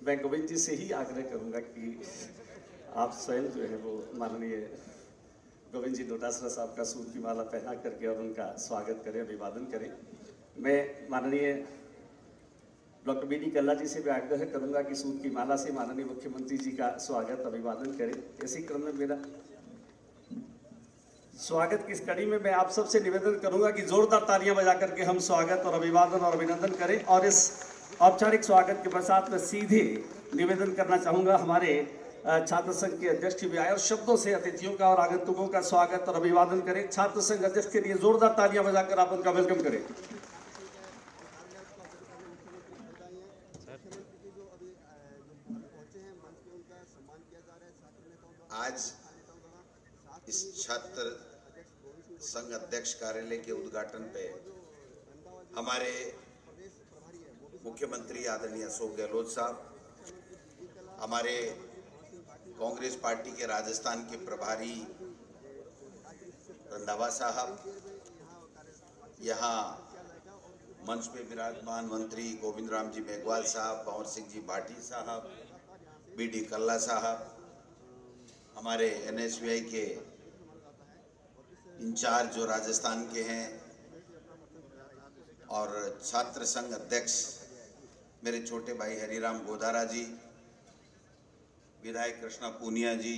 मैं गोविंद जी से ही आग्रह करूंगा कि आप स्वयं जो है वो माननीय गोविंद जी डोटासरा साहब का सूत की माला पहना करके और उनका स्वागत करें, अभिवादन करें। मैं माननीय डॉक्टर बी डी कल्ला जी से भी आग्रह करूंगा कि सूत की माला से माननीय मुख्यमंत्री जी का स्वागत अभिवादन करें। इसी क्रम में मेरा स्वागत की इस कड़ी में मैं आप सबसे निवेदन करूंगा कि जोरदार तालियां बजा करके हम स्वागत और अभिवादन और अभिनंदन करें। और इस औपचारिक स्वागत के पश्चात में सीधे निवेदन करना चाहूंगा हमारे छात्र संघ के अध्यक्ष भी आए और शब्दों से अतिथियों का और आगंतुकों का स्वागत और अभिवादन करें। छात्र संघ अध्यक्ष के लिए जोरदार तालियां बजाकर आप उनका वेलकम करें। आज इस छात्र संघ अध्यक्ष कार्यालय के उद्घाटन पे हमारे मुख्यमंत्री आदरणीय अशोक गहलोत साहब, हमारे कांग्रेस पार्टी के राजस्थान के प्रभारी रंधावा साहब, यहाँ मंच पे विराजमान मंत्री गोविंद राम जी मेघवाल साहब, भंवर सिंह जी भाटी साहब, बी डी कल्ला साहब, हमारे NSVI के इंचार्ज जो राजस्थान के हैं, और छात्र संघ अध्यक्ष मेरे छोटे भाई हरिराम गोदारा जी, विधायक कृष्णा पूनिया जी,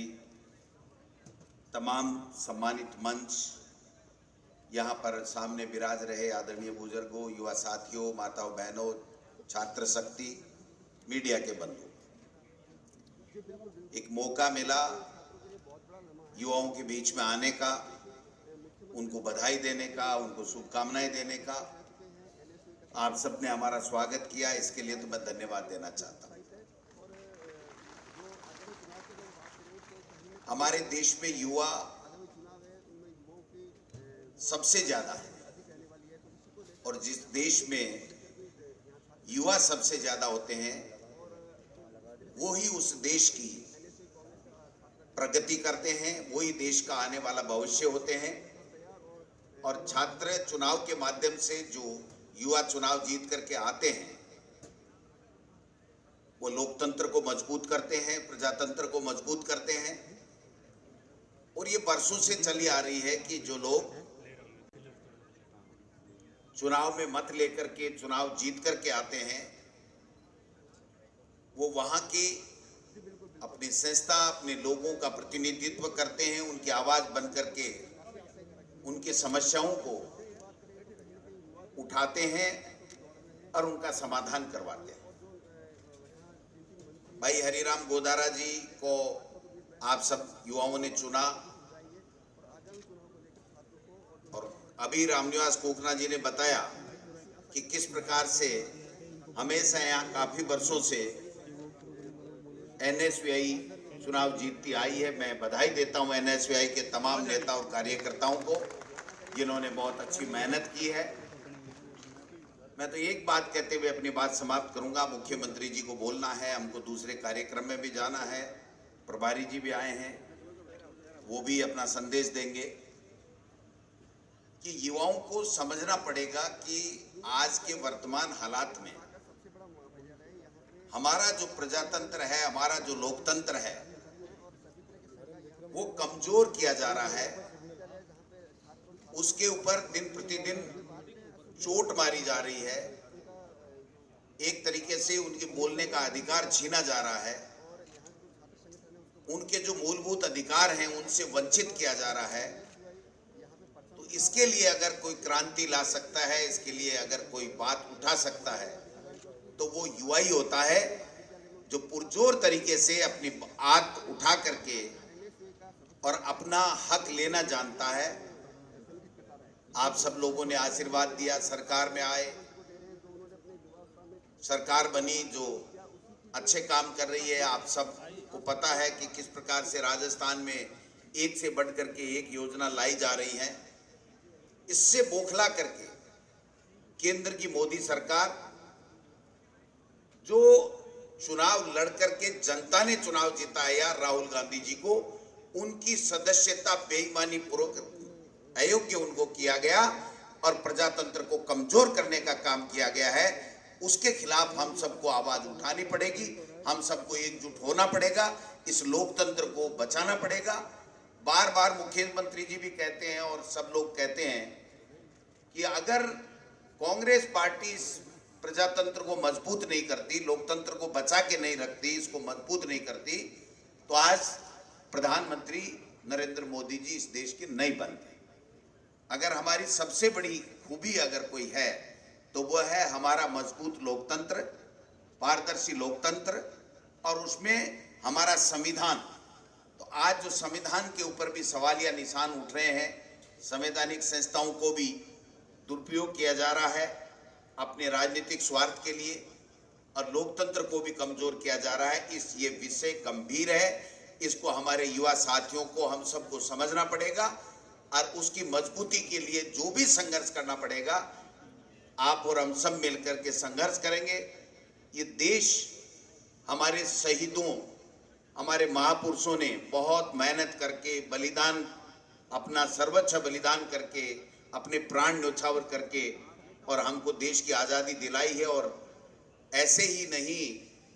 तमाम सम्मानित मंच, यहाँ पर सामने विराज रहे आदरणीय बुजुर्गों, युवा साथियों, माताओं बहनों, छात्र शक्ति, मीडिया के बंधु, एक मौका मिला युवाओं के बीच में आने का, उनको बधाई देने का, उनको शुभकामनाएं देने का। आप सबने हमारा स्वागत किया, इसके लिए तो मैं धन्यवाद देना चाहता हूं। हमारे देश में युवा सबसे ज्यादा है और जिस देश में युवा सबसे ज्यादा होते हैं वो ही उस देश की प्रगति करते हैं, वही देश का आने वाला भविष्य होते हैं। और छात्र चुनाव के माध्यम से जो युवा चुनाव जीत करके आते हैं वो लोकतंत्र को मजबूत करते हैं, प्रजातंत्र को मजबूत करते हैं। और ये वर्षों से चली आ रही है कि जो लोग चुनाव में मत लेकर के चुनाव जीत करके आते हैं वो वहां की अपनी संस्था, अपने लोगों का प्रतिनिधित्व करते हैं, उनकी आवाज बन करके उनके समस्याओं को उठाते हैं और उनका समाधान करवाते हैं। भाई हरिराम गोदारा जी को आप सब युवाओं ने चुना और अभी रामनिवास कोकना जी ने बताया कि किस प्रकार से हमेशा यहाँ काफी वर्षों से NSVI चुनाव जीतती आई है। मैं बधाई देता हूं NSVI के तमाम नेता और कार्यकर्ताओं को जिन्होंने बहुत अच्छी मेहनत की है। मैं तो एक बात कहते हुए अपनी बात समाप्त करूंगा। मुख्यमंत्री जी को बोलना है, हमको दूसरे कार्यक्रम में भी जाना है, प्रभारी जी भी आए हैं, वो भी अपना संदेश देंगे कि युवाओं को समझना पड़ेगा कि आज के वर्तमान हालात में हमारा जो प्रजातंत्र है, हमारा जो लोकतंत्र है वो कमजोर किया जा रहा है, उसके ऊपर दिन प्रतिदिन चोट मारी जा रही है, एक तरीके से उनके बोलने का अधिकार छीना जा रहा है, उनके जो मूलभूत अधिकार हैं उनसे वंचित किया जा रहा है। तो इसके लिए अगर कोई क्रांति ला सकता है, इसके लिए अगर कोई बात उठा सकता है तो वो युवा ही होता है जो पुरजोर तरीके से अपनी बात उठा करके और अपना हक लेना जानता है। आप सब लोगों ने आशीर्वाद दिया, सरकार में आए, सरकार बनी जो अच्छे काम कर रही है। आप सब को पता है कि किस प्रकार से राजस्थान में एक से बढ़ करके एक योजना लाई जा रही है। इससे बौखला करके केंद्र की मोदी सरकार जो चुनाव लड़ करके जनता ने चुनाव जिताया राहुल गांधी जी को, उनकी सदस्यता बेईमानी पूर्वक अयोग्य उनको किया गया और प्रजातंत्र को कमजोर करने का काम किया गया है। उसके खिलाफ हम सबको आवाज उठानी पड़ेगी। हम सबको एकजुट होना पड़ेगा, इस लोकतंत्र को बचाना पड़ेगा। बार बार मुख्यमंत्री जी भी कहते हैं और सब लोग कहते हैं कि अगर कांग्रेस पार्टी इस प्रजातंत्र को मजबूत नहीं करती, लोकतंत्र को बचा के नहीं रखती, इसको मजबूत नहीं करती, तो आज प्रधानमंत्री नरेंद्र मोदी जी इस देश के नहीं बनते। अगर हमारी सबसे बड़ी खूबी अगर कोई है तो वह है हमारा मजबूत लोकतंत्र, पारदर्शी लोकतंत्र, और उसमें हमारा संविधान। तो आज जो संविधान के ऊपर भी सवालिया निशान उठ रहे हैं, संवैधानिक संस्थाओं को भी दुरुपयोग किया जा रहा है अपने राजनीतिक स्वार्थ के लिए, और लोकतंत्र को भी कमजोर किया जा रहा है। ये विषय गंभीर है, इसको हमारे युवा साथियों को, हम सबको समझना पड़ेगा, और उसकी मजबूती के लिए जो भी संघर्ष करना पड़ेगा, आप और हम सब मिलकर के संघर्ष करेंगे। ये देश हमारे शहीदों, हमारे महापुरुषों ने बहुत मेहनत करके, बलिदान, अपना सर्वोच्च बलिदान करके, अपने प्राण न्यौछावर करके और हमको देश की आज़ादी दिलाई है। और ऐसे ही नहीं,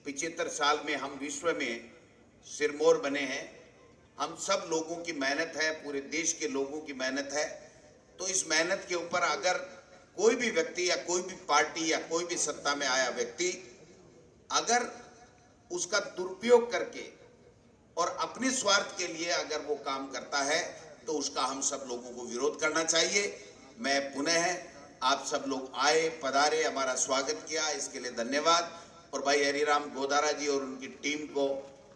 75 साल में हम विश्व में सिरमौर बने हैं। हम सब लोगों की मेहनत है, पूरे देश के लोगों की मेहनत है। तो इस मेहनत के ऊपर अगर कोई भी व्यक्ति या कोई भी पार्टी या कोई भी सत्ता में आया व्यक्ति अगर उसका दुरुपयोग करके और अपने स्वार्थ के लिए अगर वो काम करता है, तो उसका हम सब लोगों को विरोध करना चाहिए। मैं पुनः आप सब लोग आए, पधारे, हमारा स्वागत किया, इसके लिए धन्यवाद। और भाई हरिराम गोदारा जी और उनकी टीम को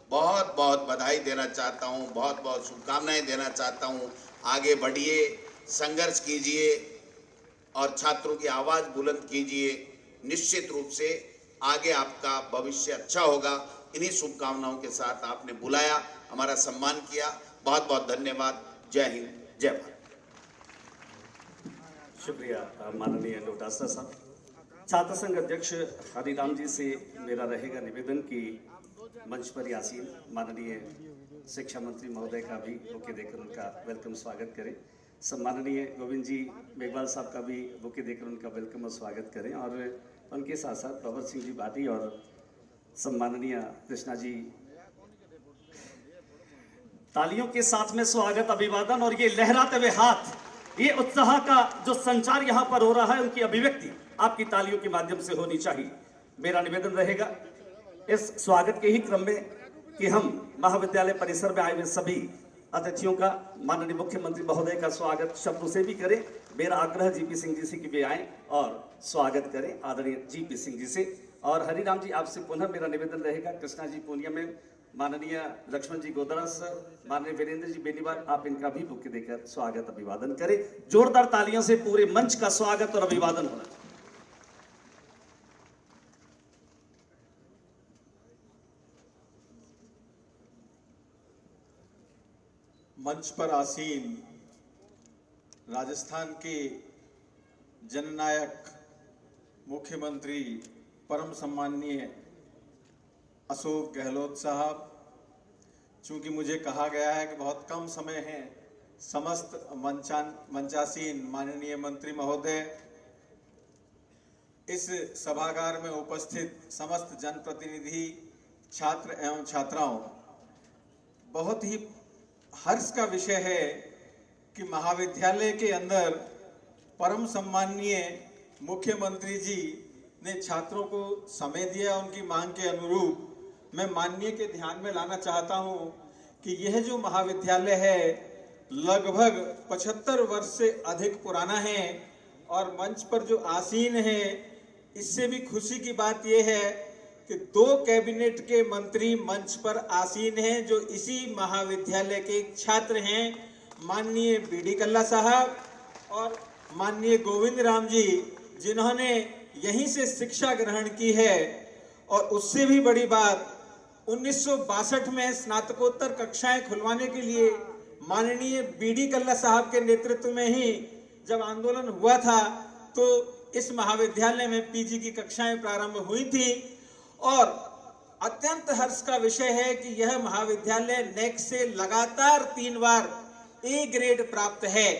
बहुत बहुत बधाई देना चाहता हूँ, बहुत बहुत शुभकामनाएं देना चाहता हूँ। आगे बढ़िए, संघर्ष कीजिए और छात्रों की आवाज़ बुलंद कीजिए। निश्चित रूप से आगे आपका भविष्य अच्छा होगा। इन्हीं शुभकामनाओं के साथ आपने बुलाया, हमारा सम्मान किया, बहुत बहुत धन्यवाद। जय हिंद, जय भारत। शुक्रिया माननीय डोटासरा साहब। छात्र संघ अध्यक्ष हरिराम जी से मेरा रहेगा निवेदन कि मंच पर आसीन माननीय शिक्षा मंत्री महोदय का भी बुके देकर उनका वेलकम स्वागत करें। सम्माननीय गोविंद जी मेघवाल साहब का भी बुके देकर उनका वेलकम और स्वागत करें। और उनके साथ साथ बाबर सिंह जी बाटी और सम्माननीय कृष्णा जी, तालियों के साथ में स्वागत, अभिवादन और ये लहराते हुए हाथ, ये उत्साह का जो संचार यहाँ पर हो रहा है, उनकी अभिव्यक्ति आपकी तालियों के माध्यम से होनी चाहिए। मेरा निवेदन रहेगा इस स्वागत के ही क्रम में कि हम महाविद्यालय परिसर में आए हुए सभी अतिथियों का माननीय मुख्यमंत्री महोदय का स्वागत शब्दों से भी करें। मेरा आग्रह जीपी सिंह जी से कि वे आए और स्वागत करें, आदरणीय जीपी सिंह जी से। और हरिराम जी आपसे पुनः मेरा निवेदन रहेगा, कृष्णा जी पूनिया में, माननीय लक्ष्मण जी गोदरा सर, माननीय वीरेंद्र जी बेनीवाल, आप इनका भी बुके देकर स्वागत अभिवादन करें। जोरदार तालियों से पूरे मंच का स्वागत और अभिवादन होना चाहिए। मंच पर आसीन राजस्थान के जननायक मुख्यमंत्री परम सम्माननीय अशोक गहलोत साहब, चूंकि मुझे कहा गया है कि बहुत कम समय है, समस्त मंचासीन माननीय मंत्री महोदय, इस सभागार में उपस्थित समस्त जनप्रतिनिधि, छात्र एवं छात्राओं, बहुत ही हर्ष का विषय है कि महाविद्यालय के अंदर परम सम्माननीय मुख्यमंत्री जी ने छात्रों को समय दिया। उनकी मांग के अनुरूप मैं माननीय के ध्यान में लाना चाहता हूं कि यह जो महाविद्यालय है लगभग 75 वर्ष से अधिक पुराना है, और मंच पर जो आसीन है, इससे भी खुशी की बात यह है कि 2 कैबिनेट के मंत्री मंच पर आसीन हैं जो इसी महाविद्यालय के छात्र हैं, माननीय बीडी कल्ला साहब और माननीय गोविंद राम जी, जिन्होंने यहीं से शिक्षा ग्रहण की है। और उससे भी बड़ी बात, 1962 में स्नातकोत्तर कक्षाएं खुलवाने के लिए माननीय बीडी कल्ला साहब के नेतृत्व में ही जब आंदोलन हुआ था, तो इस महाविद्यालय में पीजी की कक्षाएं प्रारंभ हुई थी। और अत्यंत हर्ष का विषय है कि यह महाविद्यालय नेक से लगातार 3 बार ए ग्रेड प्राप्त है।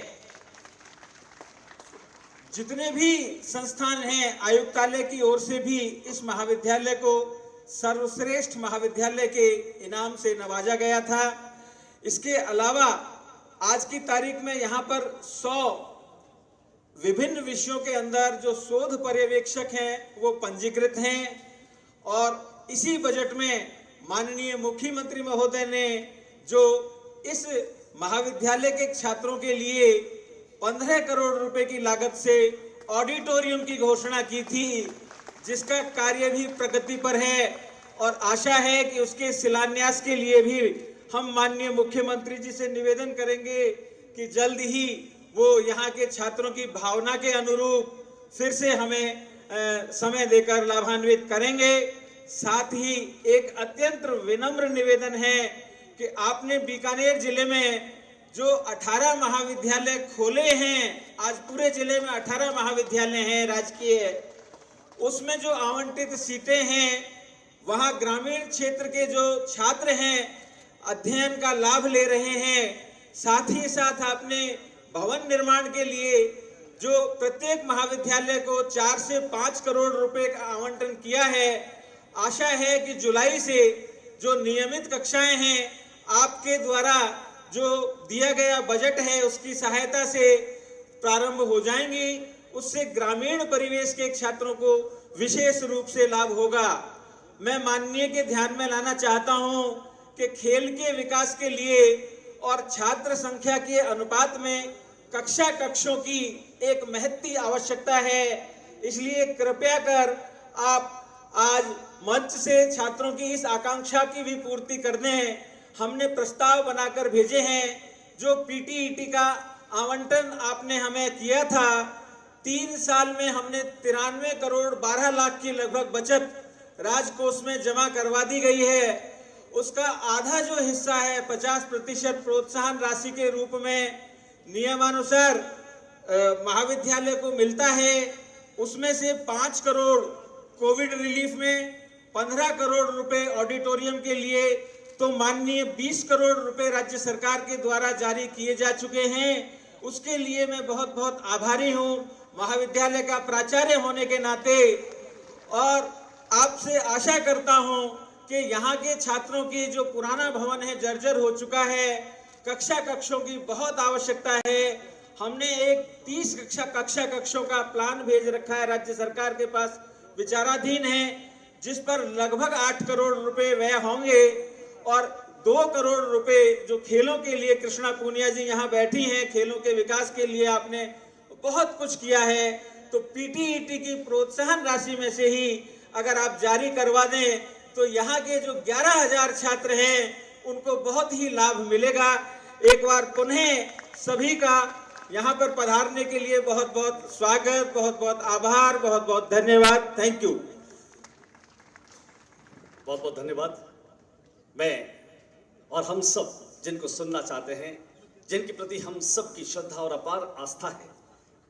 जितने भी संस्थान हैं, आयुक्तालय की ओर से भी इस महाविद्यालय को सर्वश्रेष्ठ महाविद्यालय के इनाम से नवाजा गया था। इसके अलावा आज की तारीख में यहाँ पर 100 विभिन्न विषयों के अंदर जो शोध पर्यवेक्षक हैं वो पंजीकृत हैं। और इसी बजट में माननीय मुख्यमंत्री महोदय ने जो इस महाविद्यालय के छात्रों के लिए 15 करोड़ रुपए की लागत से ऑडिटोरियम की घोषणा की थी, जिसका कार्य भी प्रगति पर है और आशा है कि उसके शिलान्यास के लिए भी हम माननीय मुख्यमंत्री जी से निवेदन करेंगे कि जल्द ही वो यहाँ के छात्रों की भावना के अनुरूप फिर से हमें समय देकर लाभान्वित करेंगे। साथ ही एक अत्यंत विनम्र निवेदन है कि आपने बीकानेर जिले में जो 18 महाविद्यालय खोले हैं, आज पूरे जिले में 18 महाविद्यालय हैं राजकीय, उसमें जो आवंटित सीटें हैं वहां ग्रामीण क्षेत्र के जो छात्र हैं अध्ययन का लाभ ले रहे हैं। साथ ही साथ आपने भवन निर्माण के लिए जो प्रत्येक महाविद्यालय को 4 से 5 करोड़ रुपए का आवंटन किया है। आशा है कि जुलाई से जो नियमित कक्षाएं हैं आपके द्वारा जो दिया गया बजट है उसकी सहायता से प्रारंभ हो जाएंगी। उससे ग्रामीण परिवेश के छात्रों को विशेष रूप से लाभ होगा। मैं माननीय के ध्यान में लाना चाहता हूं कि खेल के विकास के लिए और छात्र संख्या के अनुपात में कक्षा कक्षों की एक महती आवश्यकता है। इसलिए कृपया कर आप आज मंच से छात्रों की इस आकांक्षा की भी पूर्ति कर दें। हमने प्रस्ताव बनाकर भेजे हैं। जो पीटीईटी का आवंटन आपने हमें किया था, 3 साल में हमने 93 करोड़ 12 लाख की लगभग बचत राजकोष में जमा करवा दी गई है। उसका आधा जो हिस्सा है 50% प्रोत्साहन राशि के रूप में नियमानुसार महाविद्यालय को मिलता है। उसमें से 5 करोड़ कोविड रिलीफ में, 15 करोड़ रुपए ऑडिटोरियम के लिए, तो माननीय 20 करोड़ रुपए राज्य सरकार के द्वारा जारी किए जा चुके हैं। उसके लिए मैं बहुत बहुत आभारी हूं महाविद्यालय का प्राचार्य होने के नाते, और आपसे आशा करता हूं कि यहाँ के छात्रों की जो पुराना भवन है जर्जर हो चुका है, कक्षा कक्षों की बहुत आवश्यकता है। हमने एक 30 कक्षा कक्षों का प्लान भेज रखा है, राज्य सरकार के पास विचाराधीन है, जिस पर लगभग 8 करोड़ रुपए व्यय होंगे। और 2 करोड़ रुपए जो खेलों के लिए, कृष्णा पूनिया जी यहाँ बैठी हैं, खेलों के विकास के लिए आपने बहुत कुछ किया है, तो पीटीईटी की प्रोत्साहन राशि में से ही अगर आप जारी करवा दें तो यहाँ के जो 11,000 छात्र हैं उनको बहुत ही लाभ मिलेगा। एक बार पुनः सभी का यहाँ पर पधारने के लिए बहुत बहुत स्वागत, बहुत बहुत आभार, बहुत बहुत धन्यवाद। Thank you. बहुत बहुत धन्यवाद। मैं और हम सब जिनको सुनना चाहते हैं, जिनके प्रति हम सब की श्रद्धा और अपार आस्था है,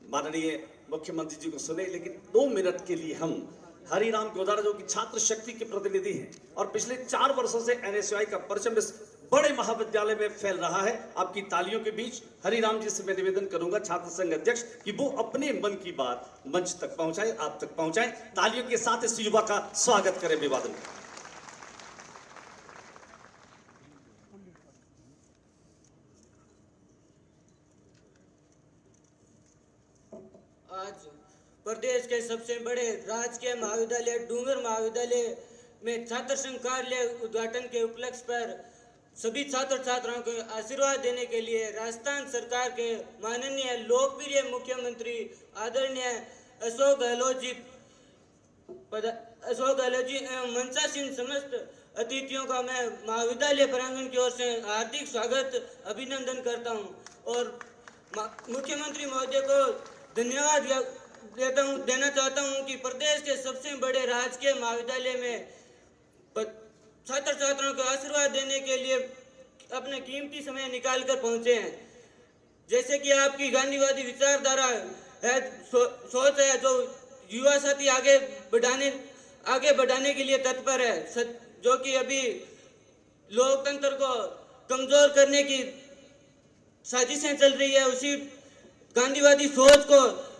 माननीय मुख्यमंत्री जी को सुने। लेकिन 2 मिनट के लिए हम हरिराम गोदारा जो कि छात्र शक्ति के प्रतिनिधि हैं और पिछले 4 वर्षों से एनएसयूआई का परचम इस बड़े महाविद्यालय में फैल रहा है, आपकी तालियों के बीच हरिराम जी से मैं निवेदन करूंगा, छात्र संघ अध्यक्ष, कि वो अपने मन की बात मंच तक पहुंचाए, आप तक पहुंचाए। तालियों के साथ इस युवा का स्वागत करें। अभिवादन। आज प्रदेश के सबसे बड़े राजकीय महाविद्यालय डूंगर महाविद्यालय में छात्र संघ कार्यालय उद्घाटन के उपलक्ष्य पर सभी छात्र छात्राओं को आशीर्वाद देने के लिए राजस्थान सरकार के माननीय लोकप्रिय मुख्यमंत्री आदरणीय अशोक गहलोत जी एवं मंचासीन समस्त अतिथियों का मैं महाविद्यालय प्रांगण की ओर से हार्दिक स्वागत अभिनंदन करता हूं और मुख्यमंत्री महोदय को धन्यवाद देना चाहता हूं कि प्रदेश के सबसे बड़े राजकीय महाविद्यालय में छात्र छात्राओं को आशीर्वाद देने के लिए अपने कीमती समय निकाल कर पहुंचे हैं। जैसे कि आपकी गांधीवादी विचारधारा है, सोच है, जो युवा साथी आगे बढ़ाने के लिए तत्पर है, जो कि अभी लोकतंत्र को कमजोर करने की साजिशें चल रही है, उसी गांधीवादी सोच को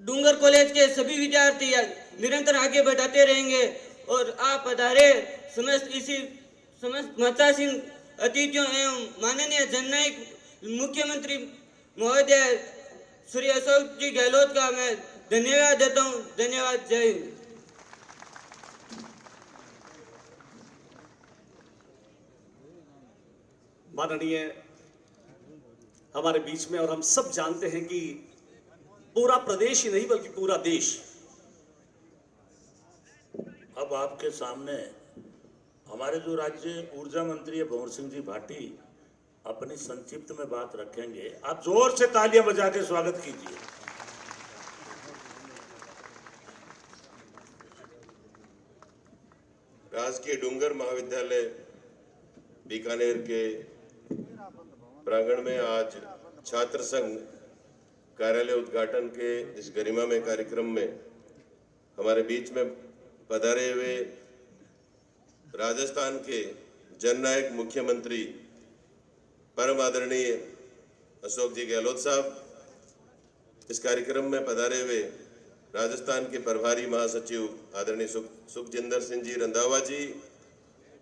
डूंगर कॉलेज के सभी विद्यार्थी निरंतर आगे बढ़ाते रहेंगे और आप पधारे समस्त मतासीन अतिथियों एवं माननीय जननायक मुख्यमंत्री महोदय श्री अशोक जी गहलोत का मैं धन्यवाद देता हूँ। धन्यवाद। जय हिंद। माननीय हमारे बीच में, और हम सब जानते हैं कि पूरा प्रदेश ही नहीं बल्कि पूरा देश अब आपके सामने हमारे जो राज्य ऊर्जा मंत्री है भंवर सिंह जी भाटी अपनी संक्षिप्त में बात रखेंगे। आप जोर से तालियां बजा के स्वागत कीजिए। राजकीय डूंगर महाविद्यालय बीकानेर के प्रांगण में आज छात्र संघ कार्यालय उद्घाटन के इस गरिमामय कार्यक्रम में हमारे बीच में पधारे हुए राजस्थान के जननायक मुख्यमंत्री परम आदरणीय अशोक जी गहलोत साहब, इस कार्यक्रम में पधारे हुए राजस्थान के प्रभारी महासचिव आदरणीय सुखजिंदर सिंह जी रंधावा जी,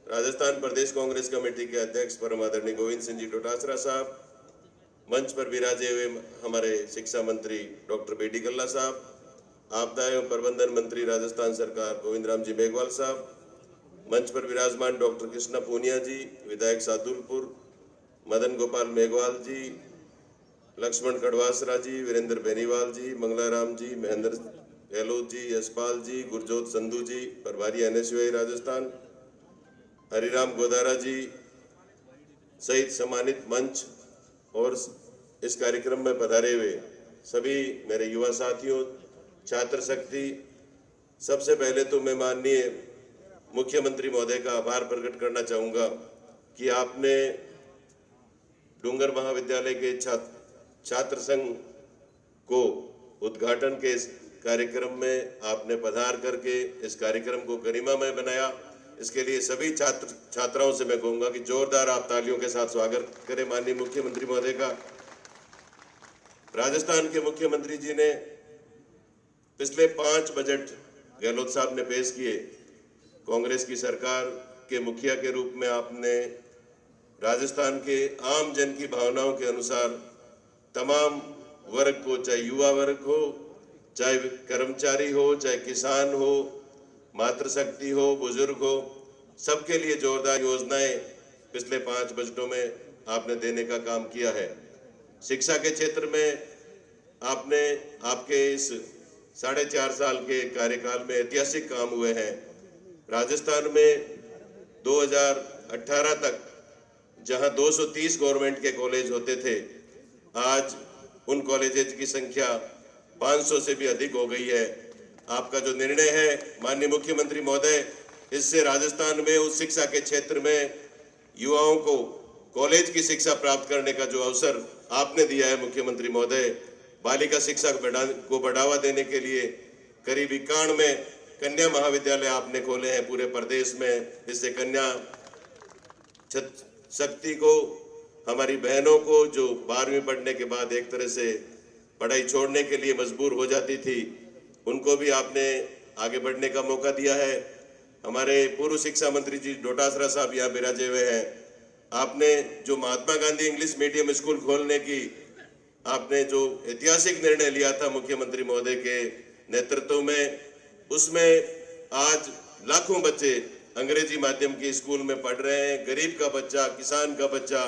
राजस्थान प्रदेश कांग्रेस कमेटी के अध्यक्ष परम आदरणीय गोविंद सिंह जी डोटासरा साहब, मंच पर विराजे हुए हमारे शिक्षा मंत्री डॉक्टर बेडी कल्ला साहब, आपदा एवं प्रबंधन मंत्री राजस्थान सरकार गोविंद राम जी मेघवाल साहब, मंच पर विराजमान डॉक्टर कृष्णा पूनिया जी, विधायक सादुलपुर मदन गोपाल मेघवाल जी, लक्ष्मण कड़वासरा जी, वीरेंद्र बेनीवाल जी, मंगलाराम जी, महेंद्र गहलोत जी, यशपाल जी, गुरजोत संधू जी, प्रभारी एनएसयूआई राजस्थान, हरिराम गोदारा जी सहित सम्मानित मंच और इस कार्यक्रम में पधारे हुए सभी मेरे युवा साथियों, छात्र शक्ति, सबसे पहले तो मैं माननीय मुख्यमंत्री महोदय का आभार प्रकट करना चाहूँगा कि आपने डूंगर महाविद्यालय के छात्र संघ को उद्घाटन के इस कार्यक्रम में आपने पधार करके इस कार्यक्रम को गरिमामय बनाया। इसके लिए सभी छात्राओं से मैं कहूँगा कि जोरदार आप तालियों के साथ स्वागत करें माननीय मुख्यमंत्री महोदय का। राजस्थान के मुख्यमंत्री जी ने पिछले 5 बजट गहलोत साहब ने पेश किए। कांग्रेस की सरकार के मुखिया के रूप में आपने राजस्थान के आम जन की भावनाओं के अनुसार तमाम वर्ग को, चाहे युवा वर्ग हो, चाहे कर्मचारी हो, चाहे किसान हो, मातृशक्ति हो, बुजुर्ग हो, सबके लिए जोरदार योजनाएं पिछले 5 बजटों में आपने देने का काम किया है। शिक्षा के क्षेत्र में आपने आपके इस 4.5 साल के कार्यकाल में ऐतिहासिक काम हुए हैं। राजस्थान में 2018 तक जहां 230 गवर्नमेंट के कॉलेज होते थे, आज उन कॉलेजेस की संख्या 500 से भी अधिक हो गई है। आपका जो निर्णय है माननीय मुख्यमंत्री महोदय, इससे राजस्थान में उच्च शिक्षा के क्षेत्र में युवाओं को कॉलेज की शिक्षा प्राप्त करने का जो अवसर आपने दिया है मुख्यमंत्री महोदय, बालिका शिक्षा को बढ़ावा देने के लिए करीब 91 कन्या महाविद्यालय आपने खोले हैं पूरे प्रदेश में। इससे कन्या शक्ति को, हमारी बहनों को जो 12वीं पढ़ने के बाद एक तरह से पढ़ाई छोड़ने के लिए मजबूर हो जाती थी, उनको भी आपने आगे बढ़ने का मौका दिया है। हमारे पूर्व शिक्षा मंत्री जी डोटासरा साहब यहाँ विराजे हुए हैं। आपने जो Mahatma Gandhi English medium school खोलने की आपने जो ऐतिहासिक निर्णय लिया था मुख्यमंत्री महोदय के नेतृत्व में, उसमें आज लाखों बच्चे अंग्रेजी माध्यम के स्कूल में पढ़ रहे हैं। गरीब का बच्चा, किसान का बच्चा,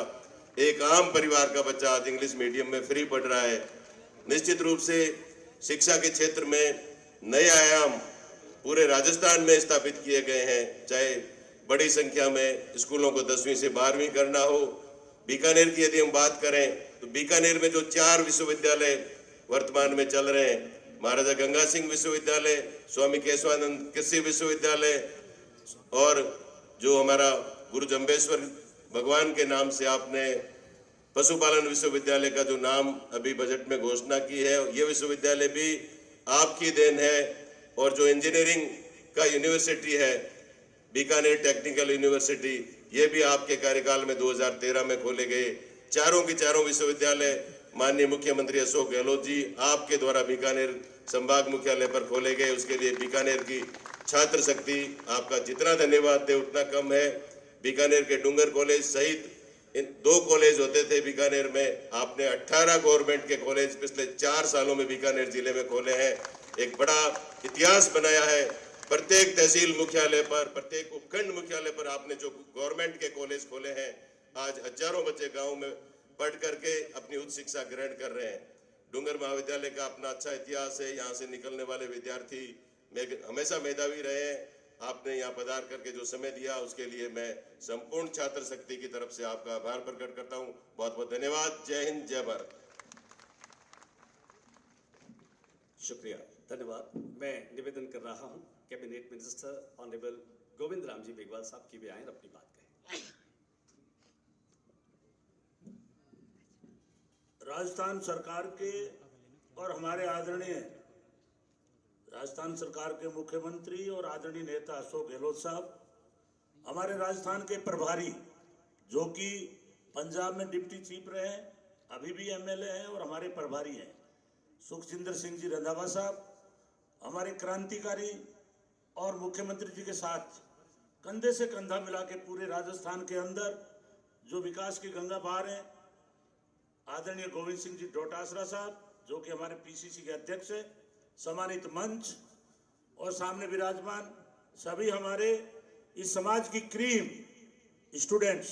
एक आम परिवार का बच्चा आज इंग्लिश मीडियम में फ्री पढ़ रहा है। निश्चित रूप से शिक्षा के क्षेत्र में नए आयाम पूरे राजस्थान में स्थापित किए गए हैं। चाहे बड़ी संख्या में स्कूलों को 10वीं से 12वीं करना हो। बीकानेर की यदि हम बात करें तो बीकानेर में जो 4 विश्वविद्यालय वर्तमान में चल रहे हैं, महाराजा गंगा सिंह विश्वविद्यालय, स्वामी केशवानंद कृषि विश्वविद्यालय और जो हमारा गुरु जम्बेश्वर भगवान के नाम से आपने पशुपालन विश्वविद्यालय का जो नाम अभी बजट में घोषणा की है, ये विश्वविद्यालय भी आपकी देन है। और जो इंजीनियरिंग का यूनिवर्सिटी है, बीकानेर टेक्निकल यूनिवर्सिटी, ये भी आपके कार्यकाल में 2013 में खोले गए। चारों के चारों विश्वविद्यालय माननीय मुख्यमंत्री अशोक गहलोत जी आपके द्वारा बीकानेर संभाग मुख्यालय पर खोले गए। उसके लिए बीकानेर की छात्र शक्ति, आपका जितना धन्यवाद दे उतना कम है। बीकानेर के डूंगर कॉलेज सहित इन 2 कॉलेज होते थे बीकानेर में, आपने 18 गवर्नमेंट के कॉलेज पिछले 4 सालों में बीकानेर जिले में खोले हैं। एक बड़ा इतिहास बनाया है। प्रत्येक तहसील मुख्यालय पर, प्रत्येक उपखंड मुख्यालय पर आपने जो गवर्नमेंट के कॉलेज खोले हैं, आज हजारों बच्चे गांव में पढ़ करके अपनी उच्च शिक्षा ग्रहण कर रहे हैं। डूंगर महाविद्यालय का अपना अच्छा इतिहास है। यहाँ से निकलने वाले विद्यार्थी हमेशा मेधावी रहे हैं। आपने यहाँ पधार करके जो समय दिया उसके लिए मैं संपूर्ण छात्र शक्ति की तरफ से आपका आभार प्रकट करता हूँ। बहुत बहुत धन्यवाद। जय हिंद, जय भारत। शुक्रिया, धन्यवाद। मैं निवेदन कर रहा हूँ cabinet minister honourable Govind Ram ji Meghwal साहब की भी आए अपनी बात कहें। राजस्थान सरकार के और हमारे आदरणीय राजस्थान सरकार के मुख्यमंत्री और आदरणीय नेता अशोक गहलोत साहब, हमारे राजस्थान के प्रभारी जो कि पंजाब में डिप्टी चीफ रहे हैं, अभी भी एमएलए हैं और हमारे प्रभारी हैं, सुखजिंदर सिंह जी रंधावा साहब, हमारे क्रांतिकारी और मुख्यमंत्री जी के साथ कंधे से कंधा मिला के पूरे राजस्थान के अंदर जो विकास की गंगा बहा रहे हैं, आदरणीय गोविंद सिंह जी डोटासरा साहब जो कि हमारे पीसीसी के अध्यक्ष हैं, सम्मानित मंच और सामने विराजमान सभी हमारे इस समाज की क्रीम स्टूडेंट्स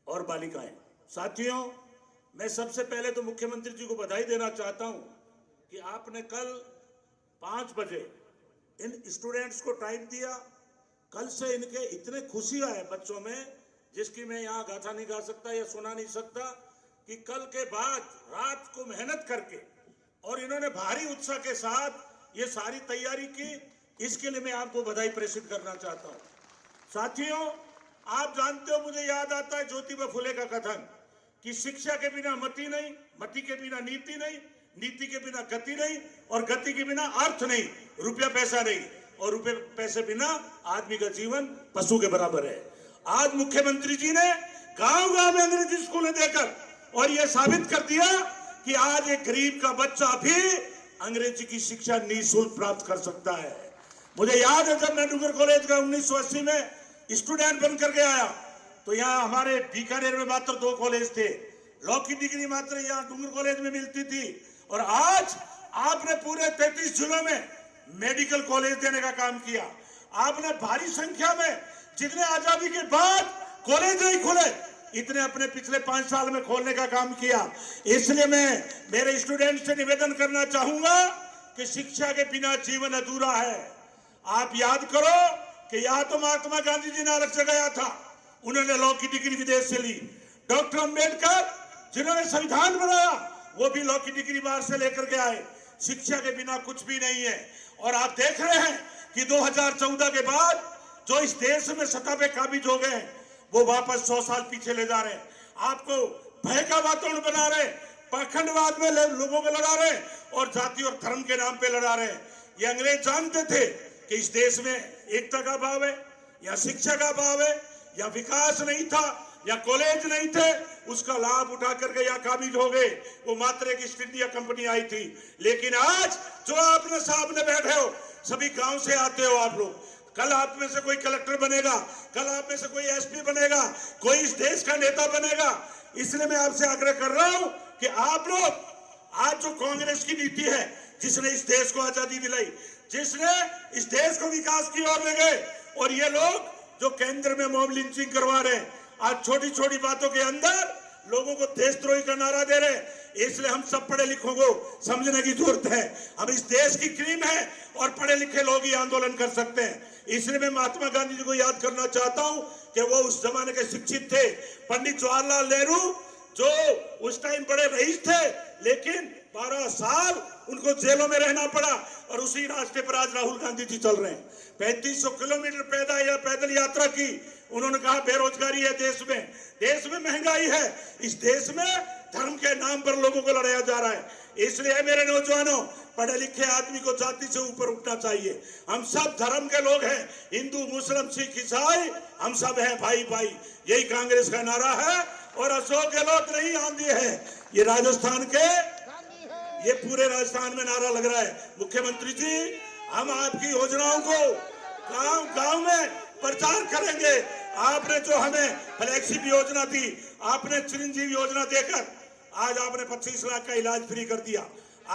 और बालिकाएं। साथियों, मैं सबसे पहले तो मुख्यमंत्री जी को बधाई देना चाहता हूं कि आपने कल 5 बजे इन स्टूडेंट्स को टाइम दिया। कल से इनके इतने खुशी आए बच्चों में, जिसकी मैं यहाँ गाथा नहीं गा सकता या सुना नहीं सकता, कि कल के बाद रात को मेहनत करके और इन्होंने भारी उत्साह के साथ ये सारी तैयारी की। इसके लिए मैं आपको बधाई प्रेषित करना चाहता हूं। साथियों, आप जानते हो, मुझे याद आता है ज्योतिबा फुले का कथन कि शिक्षा के बिना मति नहीं, मति के बिना नीति नहीं, नीति के बिना गति नहीं और गति के बिना अर्थ नहीं, रुपया पैसा नहीं और रुपये पैसे बिना आदमी का जीवन पशु के बराबर है। आज मुख्यमंत्री जी ने गांव-गांव में अंग्रेजी स्कूलें देकर और यह साबित कर दिया कि आज एक गरीब का बच्चा भी अंग्रेजी की शिक्षा निःशुल्क प्राप्त कर सकता है। मुझे याद है जब मैं डूंगर कॉलेज का 1980 में स्टूडेंट बनकर के आया तो यहाँ हमारे बीकानेर में मात्र 2 कॉलेज थे। लॉ की डिग्री मात्र यहाँ डूंगर कॉलेज में मिलती थी और आज आपने पूरे 33 जिलों में मेडिकल कॉलेज देने का काम किया। आपने भारी संख्या में, जितने आजादी के बाद कॉलेज नहीं खुले, इतने अपने पिछले 5 साल में खोलने का काम किया। इसलिए मैं मेरे स्टूडेंट से निवेदन करना चाहूंगा कि शिक्षा के बिना जीवन अधूरा है। आप याद करो कि यहाँ तो महात्मा गांधी जी ने अलग से गया था, उन्होंने लॉ की डिग्री विदेश से ली। डॉक्टर अंबेडकर जिन्होंने संविधान बनाया वो भी लॉ की डिग्री बाहर से लेकर के आए। शिक्षा के बिना कुछ भी नहीं है। और आप देख रहे हैं कि 2014 के बाद जो इस देश में सत्ता पे काबिज हो गए वो वापस 100 साल पीछे ले जा रहे हैं। आपको भय का वातावरण बना रहे, पाखंडवाद में लोगों को लड़ा रहे और जाति और धर्म के नाम पे लड़ा रहे। ये अंग्रेज जानते थे कि इस देश में एकता का अभाव है या शिक्षा का अभाव है या विकास नहीं था या कॉलेज नहीं थे, उसका लाभ उठा करके यहाँ काबिज हो गए। वो मात्र एक ईस्ट इंडिया कंपनी आई थी। लेकिन आज जो आपने सामने बैठे हो, सभी गांव से आते हो आप लोग। कल आप में से कोई कलेक्टर बनेगा, कल आप में से कोई एसपी बनेगा, कोई इस देश का नेता बनेगा। इसलिए मैं आपसे आग्रह कर रहा हूं कि आप लोग आज जो कांग्रेस की नीति है, जिसने इस देश को आजादी दिलाई, जिसने इस देश को विकास की ओर ले गए, और ये लोग जो केंद्र में मॉब लिंचिंग करवा रहे हैं, आज छोटी छोटी बातों के अंदर लोगों को देशद्रोही का नारा दे रहे हैं। इसलिए हम सब पढ़े लिखों को समझने की जरूरत है। हम इस देश की क्रीम है और पढ़े लिखे लोग ही आंदोलन कर सकते हैं। इसलिए मैं महात्मा गांधी जी को याद करना चाहता हूं कि वो उस जमाने के शिक्षित थे। पंडित जवाहरलाल नेहरू जो उस टाइम बड़े रईस थे, लेकिन 12 साल उनको जेलों में रहना पड़ा और उसी रास्ते पर आज राहुल गांधी जी चल रहे हैं। 3500 किलोमीटर पैदल यात्रा की। उन्होंने कहा बेरोजगारी है देश में महंगाई है, इस देश में धर्म के नाम पर लोगों को लड़ाया जा रहा है। इसलिए मेरे नौजवानों, पढ़े लिखे आदमी को जाति से ऊपर उठना चाहिए। हम सब धर्म के लोग हैं, हिंदू मुस्लिम सिख ईसाई, हम सब हैं भाई भाई। यही कांग्रेस का नारा है और अशोक गहलोत नहीं आंधी है, ये राजस्थान के, ये पूरे राजस्थान में नारा लग रहा है। मुख्यमंत्री जी, हम आपकी योजनाओं को गांव गांव में प्रचार करेंगे। आपने जो हमें फ्लैगशिप योजना दी, आपने चिरंजीवी योजना देकर आज आपने 25 लाख का इलाज फ्री कर दिया।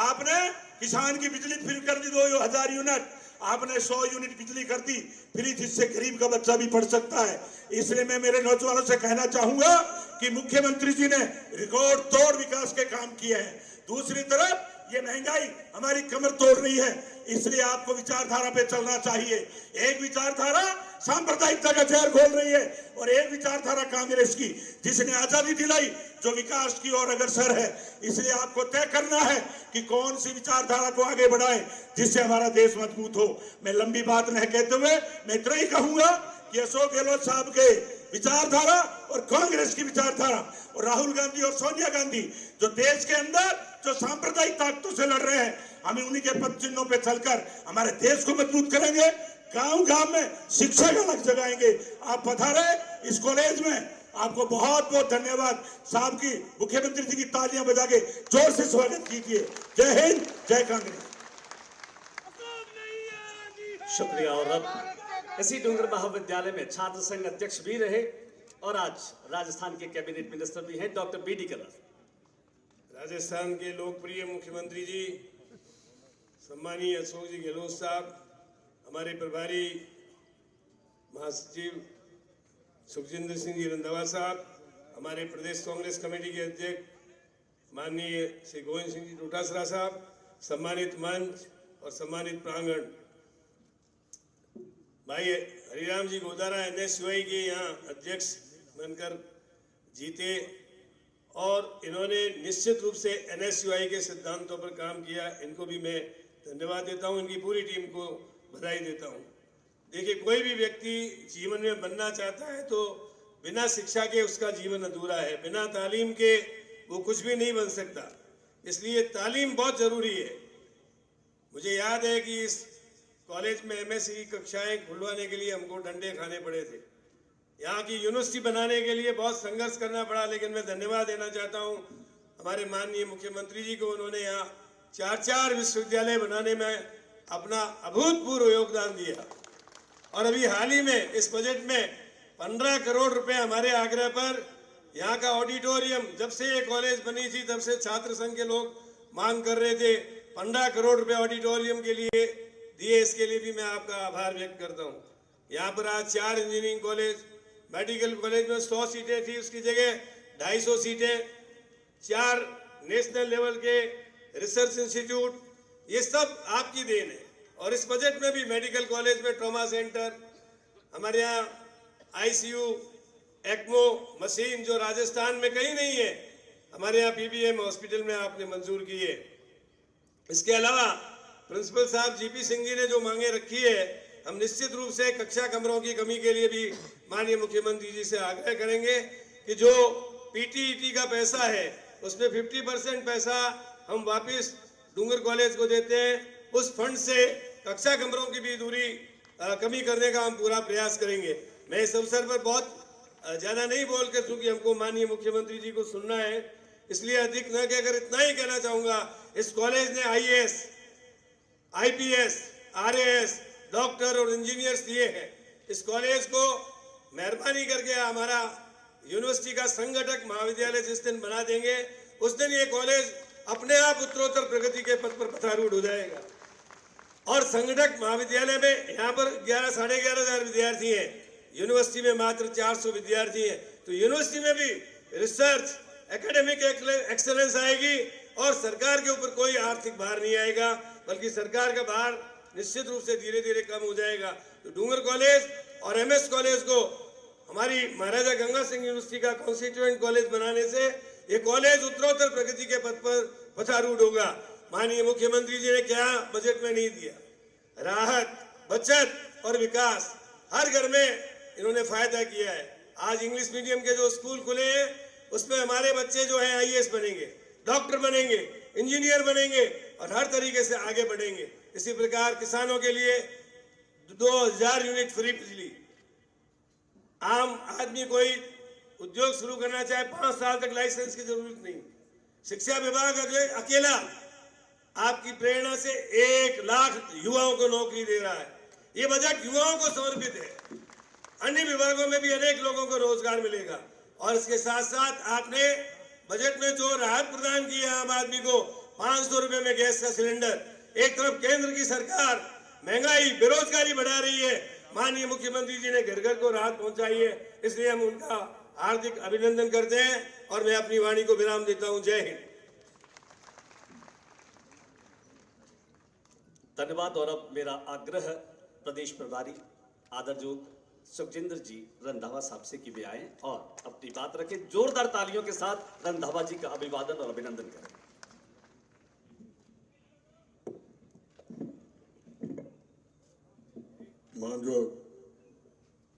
आपने किसान की बिजली फ्री कर दी 2000 यूनिट, आपने 100 यूनिट बिजली कर दी फ्री, जिससे गरीब का बच्चा भी पढ़ सकता है। इसलिए मैं मेरे नौजवानों से कहना चाहूंगा कि मुख्यमंत्री जी ने रिकॉर्ड तोड़ विकास के काम किए हैं। दूसरी तरफ ये महंगाई हमारी कमर तोड़ रही है, इसलिए आपको विचारधारा पे चलना चाहिए। एक विचारधारा सांप्रदायिकता का जहर घोल रही है और एक विचारधारा कांग्रेस की, जिसने आजादी दिलाई, जो विकास की ओर अग्रसर है। इसलिए आपको तय करना है कि कौन सी विचारधारा को आगे बढ़ाएं जिससे हमारा देश मजबूत हो। मैं लंबी बात नहीं कहते हुए मैं इतना ही कहूंगा कि अशोक गहलोत साहब के विचारधारा और कांग्रेस की विचारधारा और राहुल गांधी और सोनिया गांधी जो देश के अंदर जो सांप्रदायिक ताकतों से लड़ रहे हैं, हमें उन्हीं के पद चिन्हों पे चलकर हमारे देश को मजबूत करेंगे। गांव गांव में शिक्षा का लक्ष्य जगाएंगे। आप पधारे इस कॉलेज में, आपको बहुत बहुत धन्यवाद। साहब की मुख्यमंत्री जी की तालियां बजा के जोर से स्वागत कीजिए। जय हिंद, जय कांग्रेस। शुक्रिया। और अब इसी डूंगर महाविद्यालय में छात्र संघ अध्यक्ष भी रहे और आज राजस्थान के कैबिनेट मिनिस्टर भी हैं डॉक्टर बी.डी. कल्ला। राजस्थान के लोकप्रिय मुख्यमंत्री जी सम्मानीय अशोक जी गहलोत साहब, हमारे प्रभारी महासचिव सुखजिंदर सिंह जी रंधावा साहब, हमारे प्रदेश कांग्रेस कमेटी के अध्यक्ष माननीय श्री गोविंद सिंह जी डोटासरा साहब, सम्मानित मंच और सम्मानित प्रांगण, भाई हरिराम जी गोदारा NSUI के यहाँ अध्यक्ष बनकर जीते और इन्होंने निश्चित रूप से NSUI के सिद्धांतों पर काम किया। इनको भी मैं धन्यवाद देता हूँ, इनकी पूरी टीम को बधाई देता हूँ। देखिए, कोई भी व्यक्ति जीवन में बनना चाहता है तो बिना शिक्षा के उसका जीवन अधूरा है, बिना तालीम के वो कुछ भी नहीं बन सकता। इसलिए तालीम बहुत जरूरी है। मुझे याद है कि इस कॉलेज में MSc की कक्षाएं खुलवाने के लिए हमको डंडे खाने पड़े थे, यहाँ की यूनिवर्सिटी बनाने के लिए बहुत संघर्ष करना पड़ा। लेकिन मैं धन्यवाद देना चाहता हूँ हमारे माननीय मुख्यमंत्री जी को, उन्होंने यहाँ 4 विश्वविद्यालय बनाने में अपना अभूतपूर्व योगदान दिया। और अभी हाल ही में इस बजट में 15 करोड़ रुपए हमारे आग्रह पर यहाँ का ऑडिटोरियम, जब से ये कॉलेज बनी थी तब से छात्र संघ के लोग मांग कर रहे थे, 15 करोड़ रुपए ऑडिटोरियम के लिए दिए। इसके लिए भी मैं आपका आभार व्यक्त करता हूँ। यहाँ पर आज 4 इंजीनियरिंग कॉलेज, मेडिकल कॉलेज में 100 सीटें थी, उसकी जगह 250 सीटें, 4 नेशनल लेवल के रिसर्च इंस्टीट्यूट, ये सब आपकी देन है। और इस बजट में भी मेडिकल कॉलेज में ट्रॉमा सेंटर, हमारे यहाँ ICU, ECMO मशीन जो राजस्थान में कहीं नहीं है, हमारे यहाँ PBM हॉस्पिटल में आपने मंजूर की है। इसके अलावा प्रिंसिपल साहब GP सिंह जी ने जो मांगे रखी है, हम निश्चित रूप से कक्षा कमरों की कमी के लिए भी माननीय मुख्यमंत्री जी से आग्रह करेंगे कि जो PTET का पैसा है उसमें 50% पैसा हम वापस डूंगर कॉलेज को देते हैं। उस फंड से कक्षा कमरों की भी दूरी कमी करने का हम पूरा प्रयास करेंगे। मैं इस अवसर पर बहुत ज्यादा नहीं बोल कर, चूंकि हमको माननीय मुख्यमंत्री जी को सुनना है, इसलिए अधिक न कहकर इतना ही कहना चाहूंगा, इस कॉलेज ने IAS, IPS, RAS, डॉक्टर और इंजीनियर्स दिए हैं। इस कॉलेज को मेहरबानी करके हमारा यूनिवर्सिटी का संगठक महाविद्यालय जिस दिन बना देंगे, उस दिन ये कॉलेज अपने आप उत्तरोत्तर प्रगति के पथ पर पथारूढ़ हो जाएगा। और संगठक महाविद्यालय में यहाँ पर 11-साढ़े 11,000 विद्यार्थी हैं, यूनिवर्सिटी में मात्र 400 विद्यार्थी हैं। तो यूनिवर्सिटी में भी रिसर्च, एकेडमिक एक्सेलेंस आएगी और सरकार के ऊपर कोई आर्थिक भार नहीं आएगा, बल्कि सरकार का भार निश्चित रूप से धीरे धीरे कम हो जाएगा। तो डूंगर कॉलेज और MS कॉलेज को हमारी महाराजा गंगा सिंह यूनिवर्सिटी का कॉन्स्टिट्यूएंट कॉलेज बनाने से ये कॉलेज उत्तरोत्तर प्रगति के पथ पर पथारूढ़ होगा। माननीय मुख्यमंत्री जी ने क्या बजट में नहीं दिया, राहत, बचत और विकास, हर घर में इन्होंने फायदा किया है। आज इंग्लिश मीडियम के जो स्कूल खुले हैं उसमें हमारे बच्चे जो हैं IAS बनेंगे, डॉक्टर बनेंगे, इंजीनियर बनेंगे और हर तरीके से आगे बढ़ेंगे। इसी प्रकार किसानों के लिए 2000 यूनिट फ्री बिजली, आम आदमी कोई उद्योग शुरू करना चाहे 5 साल तक लाइसेंस की जरूरत नहीं। शिक्षा विभाग अकेला आपकी प्रेरणा से 1 लाख युवाओं को नौकरी दे रहा है। ये बजट युवाओं को समर्पित है। अन्य विभागों में भी अनेक लोगों को रोजगार मिलेगा। और इसके साथ साथ आपने बजट में जो राहत प्रदान की है आम आदमी को, 500 रुपए में गैस का सिलेंडर। एक तरफ केंद्र की सरकार महंगाई बेरोजगारी बढ़ा रही है, माननीय मुख्यमंत्री जी ने घर घर को राहत पहुंचाई है, इसलिए हम उनका हार्दिक अभिनंदन करते हैं और मैं अपनी वाणी को विराम देता हूं। जय हिंद। धन्यवाद। और अब मेरा आग्रह प्रदेश प्रभारी आदरयोग सुखजिंदर जी रंधावा साहब से कि वे आए और अपनी बात रखें। जोरदार तालियों के साथ रंधावा जी का अभिवादन और अभिनंदन करें। माननीय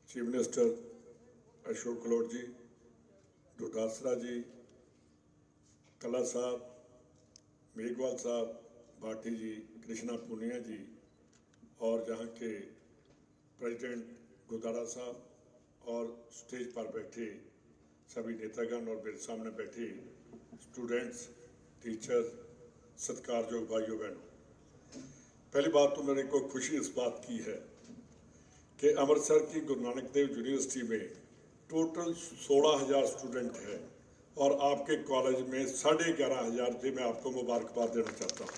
चीफ मिनिस्टर अशोक गहलोत जी, डोटासरा जी, कला साहब, मेघवाल साहब, भाटी जी, कृष्णा पूनिया जी और यहाँ के प्रेसिडेंट गोदारा साहब और स्टेज पर बैठे सभी नेतागण और मेरे सामने बैठे स्टूडेंट्स, टीचर्स, सत्कारयोग भाइयों बहनों। पहली बात तो मेरे को खुशी इस बात की है कि अमृतसर की गुरु नानक देव यूनिवर्सिटी में टोटल 16,000 स्टूडेंट है और आपके कॉलेज में 11,500 से मैं आपको मुबारकबाद देना चाहता हूँ।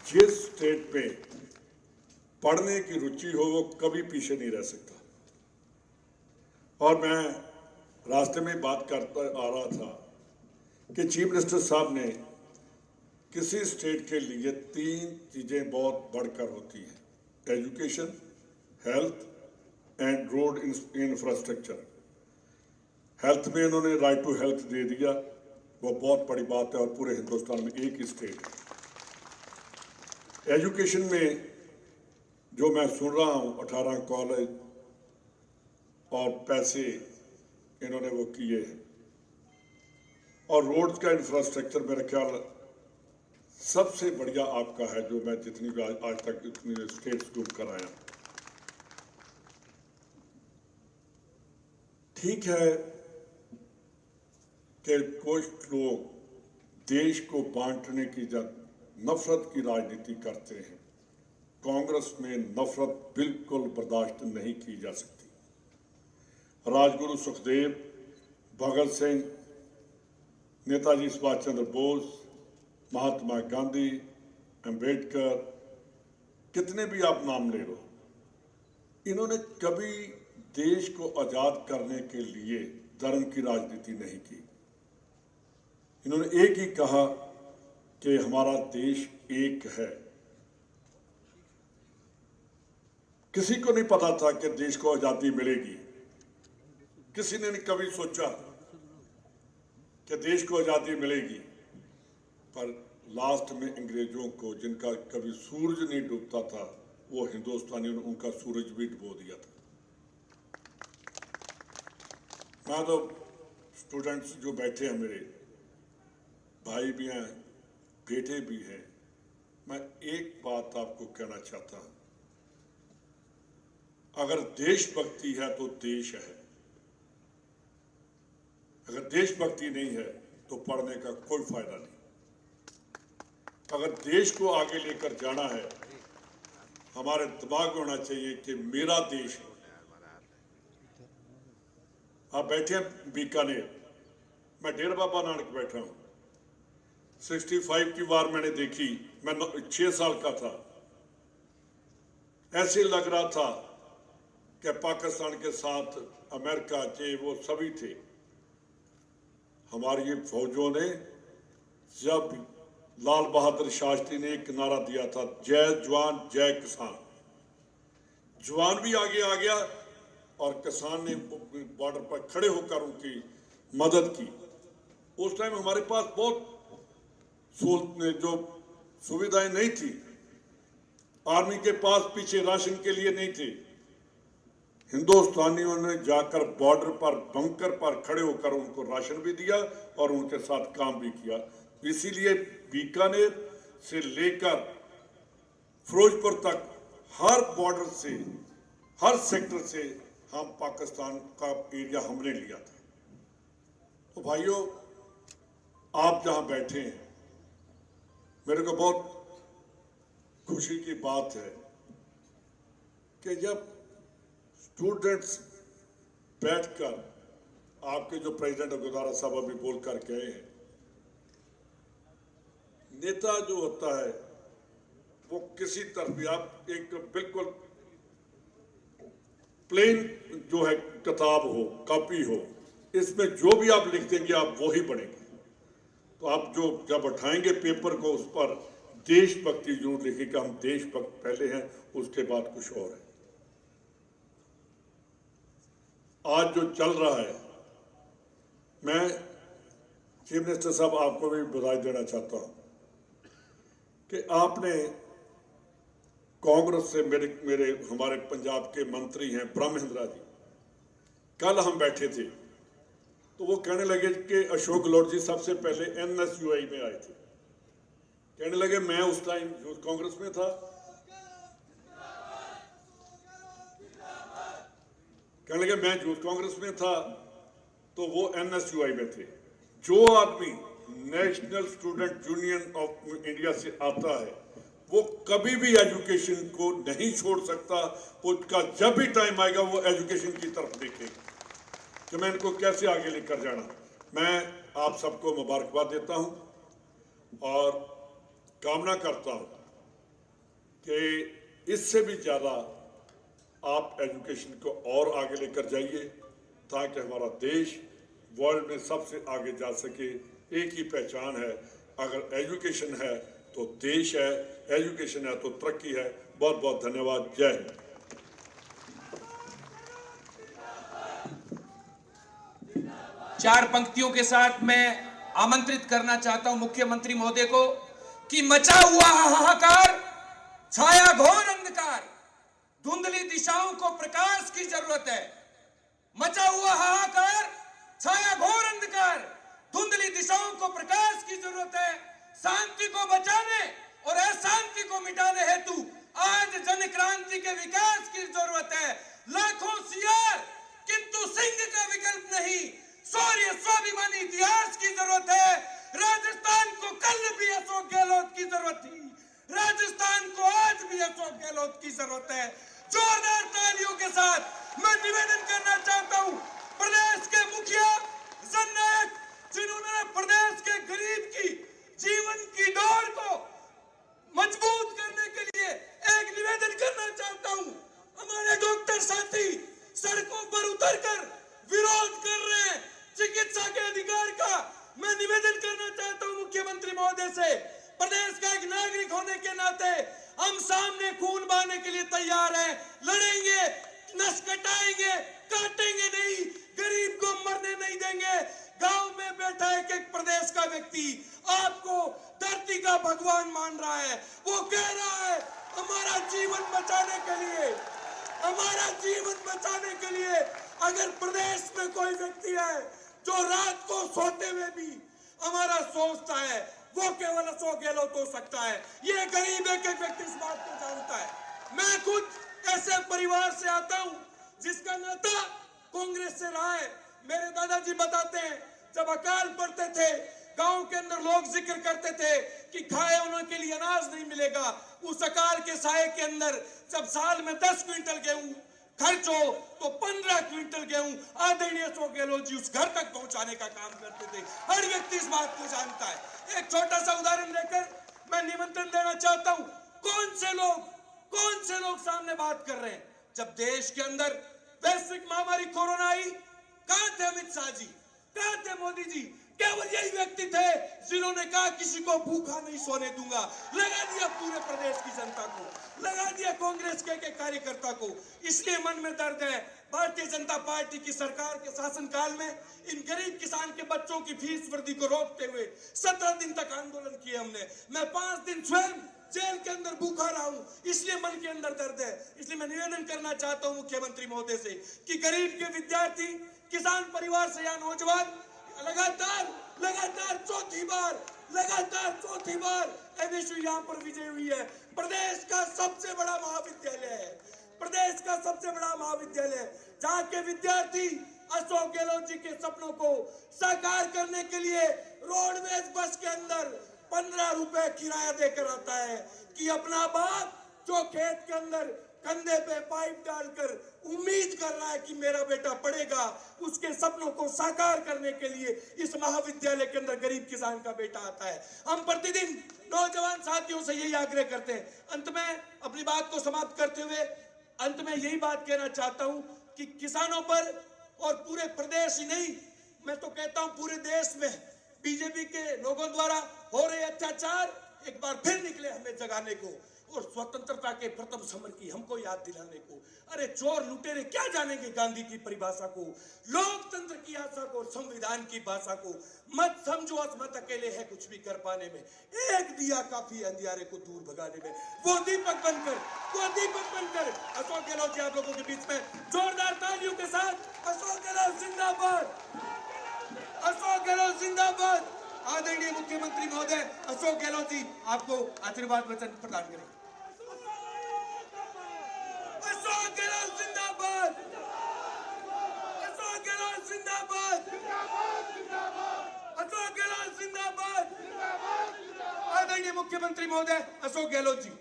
जिस स्टेट में पढ़ने की रुचि हो वो कभी पीछे नहीं रह सकता। और मैं रास्ते में बात करता आ रहा था कि चीफ मिनिस्टर साहब ने किसी स्टेट के लिए 3 चीज़ें बहुत बढ़कर होती हैं: education, health and road infrastructure. Health में इन्होंने राइट टू हेल्थ दे दिया, वो बहुत बड़ी बात है और पूरे हिंदुस्तान में एक ही स्टेट है। एजुकेशन में जो मैं सुन रहा हूँ 18 कॉलेज और पैसे इन्होंने वो किए हैं और रोड्स का इंफ्रास्ट्रक्चर मेरा ख्याल सबसे बढ़िया आपका है जो मैं जितनी भी आज तक इतनी स्टेट्स घूम कर आया। ठीक है कि कुछ लोग देश को बांटने की जब नफरत की राजनीति करते हैं, कांग्रेस में नफरत बिल्कुल बर्दाश्त नहीं की जा सकती। राजगुरु सुखदेव, भगत सिंह, नेताजी सुभाष चंद्र बोस, महात्मा गांधी, अंबेडकर, कितने भी आप नाम ले लो, इन्होंने कभी देश को आजाद करने के लिए धर्म की राजनीति नहीं की। इन्होंने एक ही कहा कि हमारा देश एक है। किसी को नहीं पता था कि देश को आजादी मिलेगी। किसी ने नहीं कभी सोचा कि देश को आजादी मिलेगी। पर लास्ट में अंग्रेजों को, जिनका कभी सूरज नहीं डूबता था, वो हिंदुस्तानियों ने उनका सूरज भी डुबो दिया था। मैं तो स्टूडेंट्स जो बैठे हैं, मेरे भाई भी हैं, बेटे भी हैं, मैं एक बात आपको कहना चाहता हूं, अगर देशभक्ति है तो देश है, अगर देशभक्ति नहीं है तो पढ़ने का कोई फायदा नहीं। अगर देश को आगे लेकर जाना है, हमारे दिमाग में होना चाहिए कि मेरा देश है। आप बैठे हैं बीकानेर, मैं डेरा बाबा नानक बैठा हूं। 65 की वार मैंने देखी, मैं 6 साल का था। ऐसे लग रहा था कि पाकिस्तान के साथ अमेरिका के वो सभी थे। हमारी फौजों ने, जब लाल बहादुर शास्त्री ने एक नारा दिया था, जय जवान जय किसान, जवान भी आगे आ गया और किसान ने बॉर्डर पर खड़े होकर उनकी मदद की। उस टाइम हमारे पास बहुत जो सुविधाएं नहीं थी, आर्मी के पास पीछे राशन के लिए नहीं थे। हिंदुस्तानियों ने जाकर बॉर्डर पर बंकर पर खड़े होकर उनको राशन भी दिया और उनके साथ काम भी किया। इसीलिए बीकानेर से लेकर फिरोजपुर तक हर बॉर्डर से, हर सेक्टर से हम पाकिस्तान का एरिया हमने लिया था। तो भाइयों, आप जहां बैठे हैं, मेरे को बहुत खुशी की बात है कि जब स्टूडेंट्स बैठकर आपके जो प्रेसिडेंट गोदारा साहब अभी बोल कर गए हैं, नेता जो होता है वो किसी तरफ भी, आप एक बिल्कुल प्लेन जो है किताब हो, कॉपी हो, इसमें जो भी आप लिख देंगे आप वो ही पढ़ेंगे। तो आप जो जब उठाएंगे पेपर को, उस पर देशभक्ति जरूर लिखिए कि हम देशभक्त पहले हैं, उसके बाद कुछ और है। आज जो चल रहा है, मैं चीफ मिनिस्टर साहब आपको भी बधाई देना चाहता हूं कि आपने कांग्रेस से मेरे हमारे पंजाब के मंत्री हैं ब्रह्मेंद्रा जी, कल हम बैठे थे तो वो कहने लगे कि अशोक गहलोत जी सबसे पहले NSUI में आए थे। कहने लगे मैं उस टाइम कांग्रेस में था, कहने लगे मैं यूथ कांग्रेस में था तो वो NSUI में थे। जो आदमी national student union of India से आता है वो कभी भी एजुकेशन को नहीं छोड़ सकता। उसका जब भी टाइम आएगा वो एजुकेशन की तरफ देखेगा कि मैं इनको कैसे आगे लेकर जाना। मैं आप सबको मुबारकबाद देता हूं और कामना करता हूं कि इससे भी ज़्यादा आप एजुकेशन को और आगे लेकर जाइए ताकि हमारा देश वर्ल्ड में सबसे आगे जा सके। एक ही पहचान है, अगर एजुकेशन है तो देश है, एजुकेशन है तो तरक्की है। बहुत बहुत धन्यवाद। जय हिंद। चार पंक्तियों के साथ मैं आमंत्रित करना चाहता हूं मुख्यमंत्री महोदय को कि मचा हुआ हाहाकार, छाया घोर अंधकार, धुंधली दिशाओं को प्रकाश की जरूरत है। मचा हुआ हाहाकार, छाया घोर अंधकार, धुंधली दिशाओं को प्रकाश की जरूरत है। शांति को बचाने और अशांति को मिटाने हेतु आज जन क्रांति के विकास की जरूरत है। लाखों सियार किंतु सिंह का विकल्प नहीं, शौर्य स्वाभिमानी इतिहास की जरूरत है। राजस्थान को कल भी अशोक गहलोत की जरूरत थी, राजस्थान को आज भी अशोक गहलोत की जरूरत है। जोरदार तालियों के साथ मैं निवेदन करना चाहता हूं प्रदेश के मुखिया जननायक, जिन्होंने प्रदेश के गरीब की जीवन की दौड़ को मजबूत करने के लिए एक निवेदन करना चाहता हूं। हमारे डॉक्टर साथी सड़कों पर उतरकर विरोध कर रहे हैं चिकित्सा के अधिकार का। मैं निवेदन करना चाहता हूं मुख्यमंत्री महोदय से, प्रदेश का एक नागरिक होने के नाते हम सामने खून बहाने के लिए तैयार हैं। लड़ेंगे, नस कटाएंगे, काटेंगे नहीं, गरीब को मरने नहीं देंगे। गांव में बैठा एक प्रदेश का व्यक्ति आपको धरती का भगवान मान रहा है, वो कह रहा है हमारा जीवन बचाने के लिए, हमारा जीवन बचाने के लिए अगर प्रदेश में कोई व्यक्ति है जो रात को सोते हुए भी हमारा सोचता है, वो केवल अशोक गहलोत हो सकता है। ये गरीब एक व्यक्ति इस बात को जानता है। मैं खुद ऐसे परिवार से आता हूं जिसका नाता कांग्रेस से रहा है। मेरे दादाजी बताते हैं जब अकाल पड़ते थे गांव के अंदर लोग जिक्र करते थे कि खाए उनके लिए अनाज नहीं मिलेगा। उस अकाल के साये के अंदर जब साल में 10 क्विंटल गेहूं खर्च हो तो 15 क्विंटल गेहूं आदरणीय अशोक गहलोत जी उस घर तक पहुंचाने का काम करते थे। हर व्यक्ति इस बात को जानता है। एक छोटा सा उदाहरण लेकर मैं निमंत्रण देना चाहता हूं। कौन से लोग सामने बात कर रहे हैं? जब देश के अंदर वैश्विक महामारी कोरोना आई, कहां थे अमित शाह जी, कहां थे मोदी जी? केवल यही व्यक्ति थे जिन्होंने कहा किसी को भूखा नहीं सोने दूंगा। लगा दिया पूरे प्रदेश की जनता को, लगा दिया कांग्रेस के कार्यकर्ता को। इसलिए मन में दर्द है। भारतीय जनता पार्टी की सरकार के शासनकाल में इन गरीब किसान के बच्चों की फीस वृद्धि को रोकते हुए 17 दिन तक आंदोलन किए हमने। मैं 5 दिन स्वयं जेल के अंदर भूखा रहा हूं, इसलिए मन के अंदर दर्द है। इसलिए मैं निवेदन करना चाहता हूं मुख्यमंत्री महोदय से कि गरीब के विद्यार्थी, किसान परिवार से या नौजवान लगातार चौथी बार एनएसयू यहाँ पर विजय हुई है। प्रदेश का सबसे बड़ा महाविद्यालय है, प्रदेश का सबसे बड़ा महाविद्यालय जहाँ के विद्यार्थी अशोक गहलोत जी के सपनों को साकार करने के लिए रोडवेज बस के अंदर 15 रुपए किराया देकर आता है कि अपना बाप जो खेत के अंदर कंधे पे पाइप डालकर उम्मीद कर रहा है कि मेरा बेटा पढ़ेगा, उसके सपनों को साकार करने के लिए इस महाविद्यालय के अंदर गरीब किसान का बेटा आता है। हम प्रतिदिन नौजवान साथियों से यही आग्रह करते हैं। अंत में अपनी बात को समाप्त करते हुए अंत में यही बात कहना चाहता हूं कि किसानों पर और पूरे प्रदेश ही नहीं, मैं तो कहता हूं पूरे देश में बीजेपी के लोगों द्वारा हो रहे अत्याचार एक बार फिर निकले हमें जगाने को और स्वतंत्रता के प्रथम समर की हमको याद दिलाने को। अरे चोर लुटेरे क्या जानेंगे गांधी की परिभाषा को, लोकतंत्र की आशा को, संविधान की भाषा को। मत समझो असमत अकेले है कुछ भी कर पाने में, एक दिया काफी है अंधियारे को दूर भगाने में। वो दीपक बनकर अशोक गहलोत जी आप लोगों के बीच में जोरदार तालियों के साथ अशोक गहलोत जिंदाबाद, अशोक गहलोत जिंदाबाद। आदरणीय मुख्यमंत्री महोदय अशोक गहलोत जी आपको आशीर्वाद वचन प्रदान करें। अशोक गहलोत जिंदाबाद, अशोक गहलोत जिंदाबाद, अशोक गहलोत जिंदाबाद। आदरणीय मुख्यमंत्री महोदय अशोक गहलोत जी।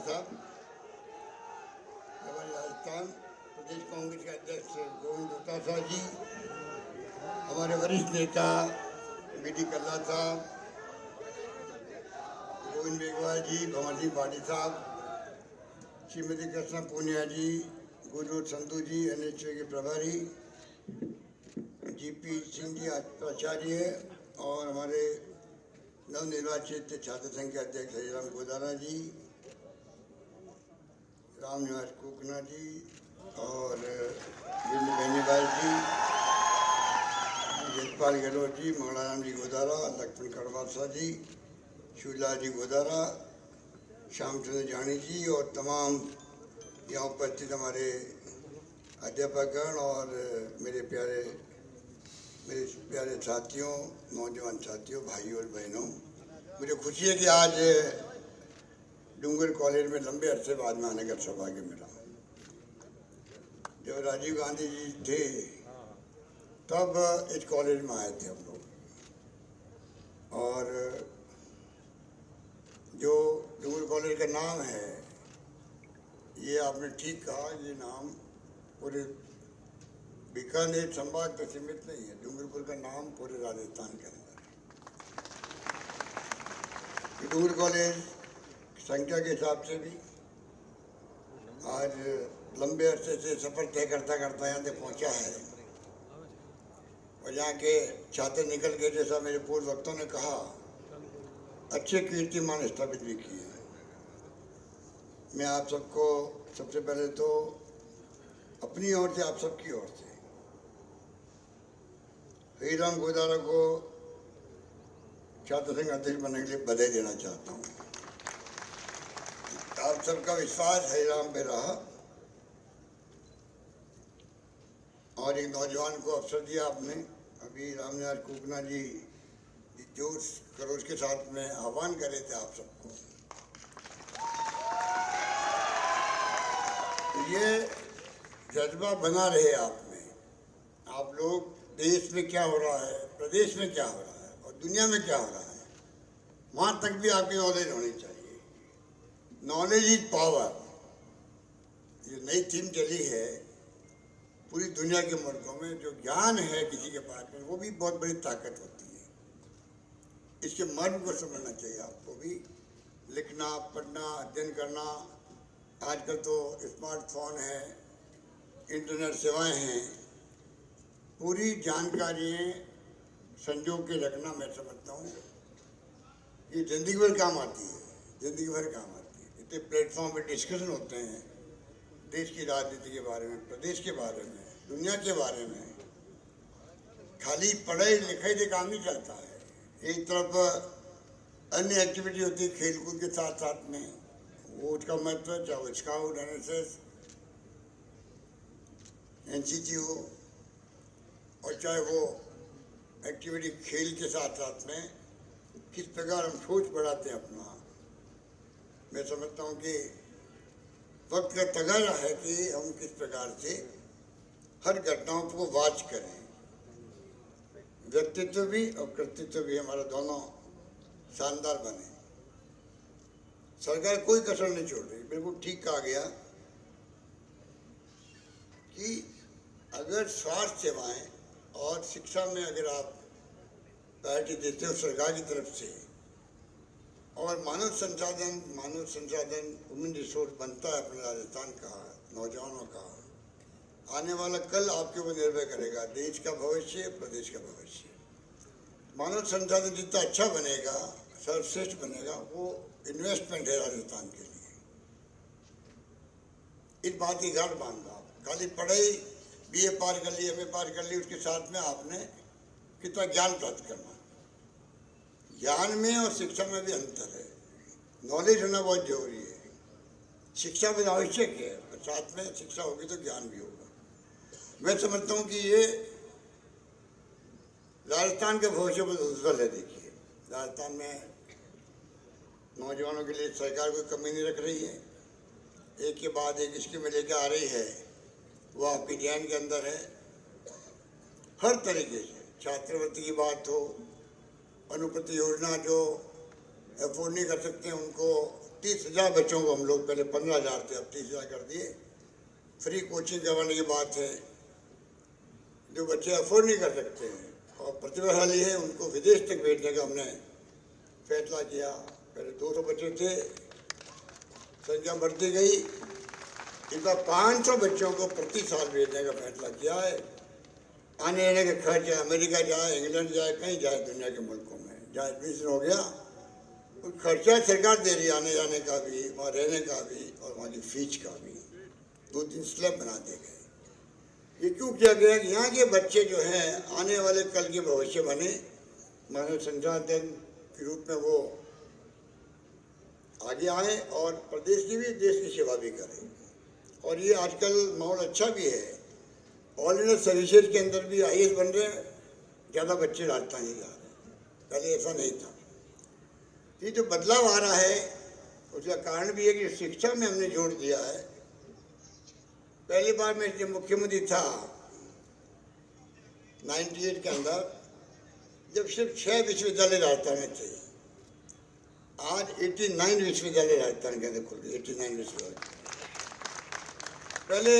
साहब, हमारे राजस्थान प्रदेश कांग्रेस के अध्यक्ष गोविंद डोटासरा जी, हमारे वरिष्ठ नेता बीडी कल्ला साहब, गोविंद मेघवाल जी, भंवर सिंह भाटी साहब, श्रीमती कृष्णा पूनिया जी, गुरु संधू जी NSU के प्रभारी, GP सिंह जी आचार्य और हमारे नवनिर्वाचित छात्र संघ के अध्यक्ष हरिराम गोदारा जी, राम निवास कुकना जी और बेनीवाल जी, यशपाल गहलोत जी, मंगलाराम जी गोदारा, लक्ष्मण कड़वासा जी, शिवलाल जी गोदारा, श्यामचंद्र जानी जी और तमाम यहाँ उपस्थित हमारे अध्यापकगण और मेरे प्यारे साथियों, नौजवान साथियों, भाइयों और बहनों, मुझे खुशी है कि आज डूंगर कॉलेज में लंबे अरसे बाद में आने का सौभाग्य मिला। जब राजीव गांधी जी थे तब इस कॉलेज में आए थे हम लोग, और जो डूंगर कॉलेज का नाम है, ये आपने ठीक कहा, ये नाम पूरे बीकानेर संभाग तक सीमित नहीं है। डूंगरपुर का नाम पूरे राजस्थान के अंदर है। डूंगर कॉलेज संख्या के हिसाब से भी आज लंबे अरसे से सफर तय करता करता यहाँ तक पहुँचा है, और यहाँ के छात्र निकल के, जैसा मेरे पूर्व वक्तों ने कहा, अच्छे कीर्तिमान स्थापित भी किए हैं। मैं आप सबको सबसे पहले तो अपनी ओर से, आप सबकी ओर से हरिराम गोदारा को छात्र संघ अध्यक्ष बनने के लिए बधाई देना चाहता हूँ। आप सबका विश्वास हरिराम पे रहा और एक नौजवान को अवसर दिया आपने। अभी रामनिवास कुकना जी जोश खरोश के साथ में आह्वान करे थे आप सबको, ये जज्बा बना रहे आप में। आप लोग देश में क्या हो रहा है, प्रदेश में क्या हो रहा है और दुनिया में क्या हो रहा है, वहाँ तक भी आपकी नॉलेज होनी चाहिए। नॉलेज इज पावर, ये नई थीम चली है पूरी दुनिया के मुल्कों में। जो ज्ञान है किसी के पास में, वो भी बहुत बड़ी ताकत होती है। इसके मर्म को समझना चाहिए आपको भी। लिखना, पढ़ना, अध्ययन करना, आजकल तो स्मार्टफोन है, इंटरनेट सेवाएं हैं, पूरी जानकारियाँ संजो के रखना, मैं समझता हूँ ये जिंदगी भर काम आती है, जिंदगी भर काम आती है। इतने प्लेटफॉर्म पे डिस्कशन होते हैं देश की राजनीति के बारे में, प्रदेश के बारे में, दुनिया के बारे में। खाली पढ़ाई लिखाई से काम नहीं चलता है। एक तरफ अन्य एक्टिविटी होती है खेलकूद के साथ साथ में, वो उसका महत्व, चाहे वो स्काउट, NSS, NCC हो, और चाहे वो एक्टिविटी खेल के साथ साथ में किस प्रकार हम सोच बढ़ाते हैं अपना। मैं समझता हूँ कि वक्त का तगाजा है कि हम किस प्रकार से हर घटनाओं को वाच करें। व्यक्तित्व भी और कृतित्व भी हमारा दोनों शानदार बने। सरकार कोई कसर नहीं छोड़ रही, बिल्कुल ठीक कहा गया कि अगर स्वास्थ्य सेवाएं और शिक्षा में अगर आप प्रायोरिटी देते हो सरकार की तरफ से, और मानव संसाधन वुमेन रिसोर्स बनता है अपने राजस्थान का, नौजवानों का, आने वाला कल आपके ऊपर निर्भर करेगा, देश का भविष्य, प्रदेश का भविष्य। मानव संसाधन जितना अच्छा बनेगा, सर्वश्रेष्ठ बनेगा, वो इन्वेस्टमेंट है राजस्थान के लिए। इस बात की गांठ बांध लो। खाली पढ़ाई, बीए पार कर ली, एमए पार कर ली, उसके साथ में आपने कितना ज्ञान प्राप्त करना। ज्ञान में और शिक्षा में भी अंतर है। नॉलेज होना बहुत जरूरी है, शिक्षा भी आवश्यक है, पर साथ में शिक्षा होगी तो ज्ञान भी होगा। मैं समझता हूँ कि ये राजस्थान के भविष्य में उज्जवल है। देखिए, राजस्थान में नौजवानों के लिए सरकार कोई कमी नहीं रख रही है, एक के बाद एक स्कीम लेकर आ रही है, वो आपके ज्ञान के अंदर है। हर तरीके से छात्रवृत्ति की बात हो, अनुप्रति योजना जो अफोर्ड नहीं कर सकते हैं उनको 30,000 बच्चों को, हम लोग पहले 15,000 थे, अब 30,000 कर दिए। फ्री कोचिंग करवाने की बात है। जो बच्चे अफोर्ड नहीं कर सकते हैं और प्रतिभाशाली है, उनको विदेश तक भेजने का हमने फैसला किया। पहले 200 बच्चे थे, संख्या बढ़ती गई, इस बार 500 बच्चों को प्रति साल भेजने का फैसला किया है। आने जाने का खर्च अमेरिका जाए, इंग्लैंड जाए, कहीं जाए दुनिया के मुल्कों में, जहाँ एडमिशन हो गया खर्चा सरकार दे रही है, आने जाने का भी, वहाँ रहने का भी और वहाँ की फीस का भी। 2-3 स्लैब बना दिए गए। ये क्यों किया गया कि यहाँ के बच्चे जो हैं आने वाले कल के भविष्य बने, मानव संसाधन के रूप में वो आगे आए और प्रदेश की भी, देश की सेवा भी करें। और ये आजकल माहौल अच्छा भी है। ऑल इंडिया सर्विसेज के अंदर भी IAS बन रहे हैं, ज़्यादा बच्चे राजस्थान ही जा रहे हैं, पहले ऐसा नहीं था। ये जो बदलाव आ रहा है उसका कारण भी है कि शिक्षा में हमने जोड़ दिया है। पहली बार मैं जब मुख्यमंत्री था 98 के अंदर, जब सिर्फ 6 विश्वविद्यालय राजस्थान में थे, आज 89 विश्वविद्यालय राजस्थान के अंदर खुल गए। 89 विश्वविद्यालय। पहले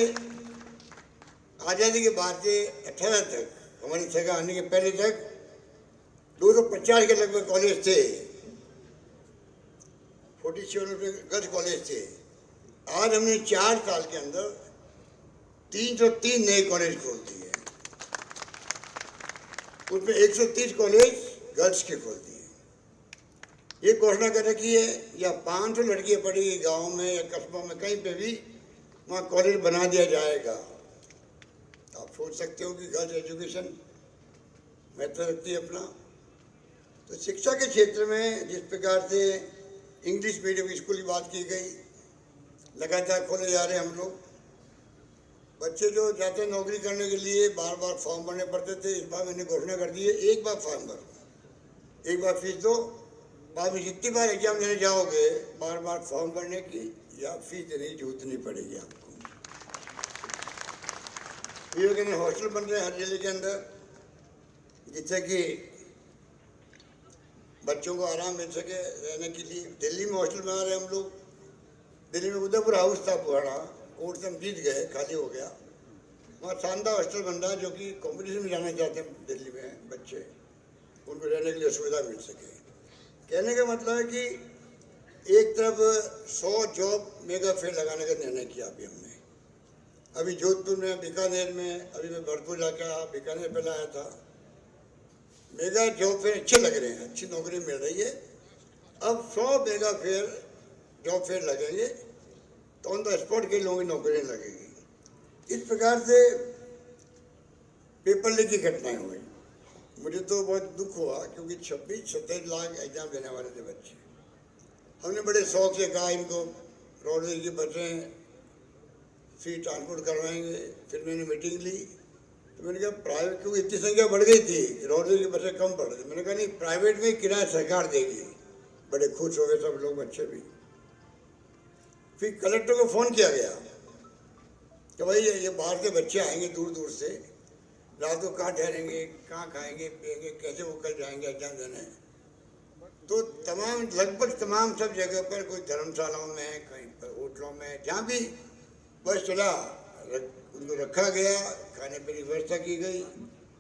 आज़ादी के बाद से 18 तक, हमारी सरकार आने के पहले तक 250 के लगभग कॉलेज थे, 47 गर्ल्स कॉलेज थे। आज हमने 4 साल के अंदर 303 नए कॉलेज खोल दिए, उसमें 130 कॉलेज गर्ल्स के खोल दिए। ये घोषणा कर रखी है, या 500 लड़कियां पढ़ेगी गांव में या कस्बों में, कहीं पे भी वहाँ कॉलेज बना दिया जाएगा। आप सोच सकते हो कि गर्ल्स एजुकेशन महत्व रखती है अपना। तो शिक्षा के क्षेत्र में जिस प्रकार से इंग्लिश मीडियम स्कूल की बात की गई, लगातार खोले जा रहे हैं हम लोग। बच्चे जो जाते नौकरी करने के लिए बार बार फॉर्म भरने पड़ते थे, इस बार मैंने घोषणा कर दी है, एक बार फॉर्म भरो, एक बार फीस दो, बाद में जितनी बार एग्जाम देने जाओगे बार बार फॉर्म भरने की या फीस देने की जरूरत नहीं पड़ेगी आपको। ये हॉस्टल बन रहे हैं हर जिले के अंदर, जिससे कि बच्चों को आराम मिल सके रहने के लिए। दिल्ली में हॉस्टल बना रहे हैं हम लोग। दिल्ली में उदयपुर हाउस था पुराना, कोर्ट से हम जीत गए, खाली हो गया। वहाँ शानदार हॉस्टल बन रहा है, जो कि कॉम्पिटिशन में जाना चाहते हैं दिल्ली में बच्चे, उनको रहने के लिए सुविधा मिल सके। कहने का मतलब है कि एक तरफ 100 जॉब मेगा फेयर लगाने का निर्णय किया अभी हमने। अभी जोधपुर में, बीकानेर में, अभी मैं भरतपुर जाकर बीकानेर पे लाया था। मेगा जॉब फेयर अच्छे लग रहे हैं, अच्छी नौकरी मिल रही है। अब 100 मेगा फेयर जॉब फेयर लगेंगे तो ऑन द स्पॉट के लोगों की नौकरियाँ लगेगी। इस प्रकार से पेपर लीक की घटनाएं हुई। मुझे तो बहुत दुख हुआ, क्योंकि 26-27 लाख एग्जाम देने वाले थे बच्चे। हमने बड़े शौक से कहा इनको रोडवेज की बसें फ्री ट्रांसपोर्ट करवाएंगे। फिर मैंने मीटिंग ली, तो मैंने कहा प्राइवेट, क्योंकि इतनी संख्या बढ़ गई थी, रोडवेज की बसें कम पड़ रही। मैंने कहा नहीं, प्राइवेट में किराया सरकार देगी। बड़े खुश हो गए सब लोग, बच्चे भी। फिर कलेक्टर को फ़ोन किया गया कि भाई ये बाहर के बच्चे आएंगे दूर दूर से, रात को कहाँ ठहरेंगे, कहाँ खाएंगे पिएंगे, कैसे वो कल जाएंगे एग्जाम देने। तो तमाम, लगभग तमाम सब जगह पर, कोई धर्मशालाओं में, कहीं पर होटलों में, जहाँ भी बस चला उनको रखा गया, खाने पीने की व्यवस्था की गई,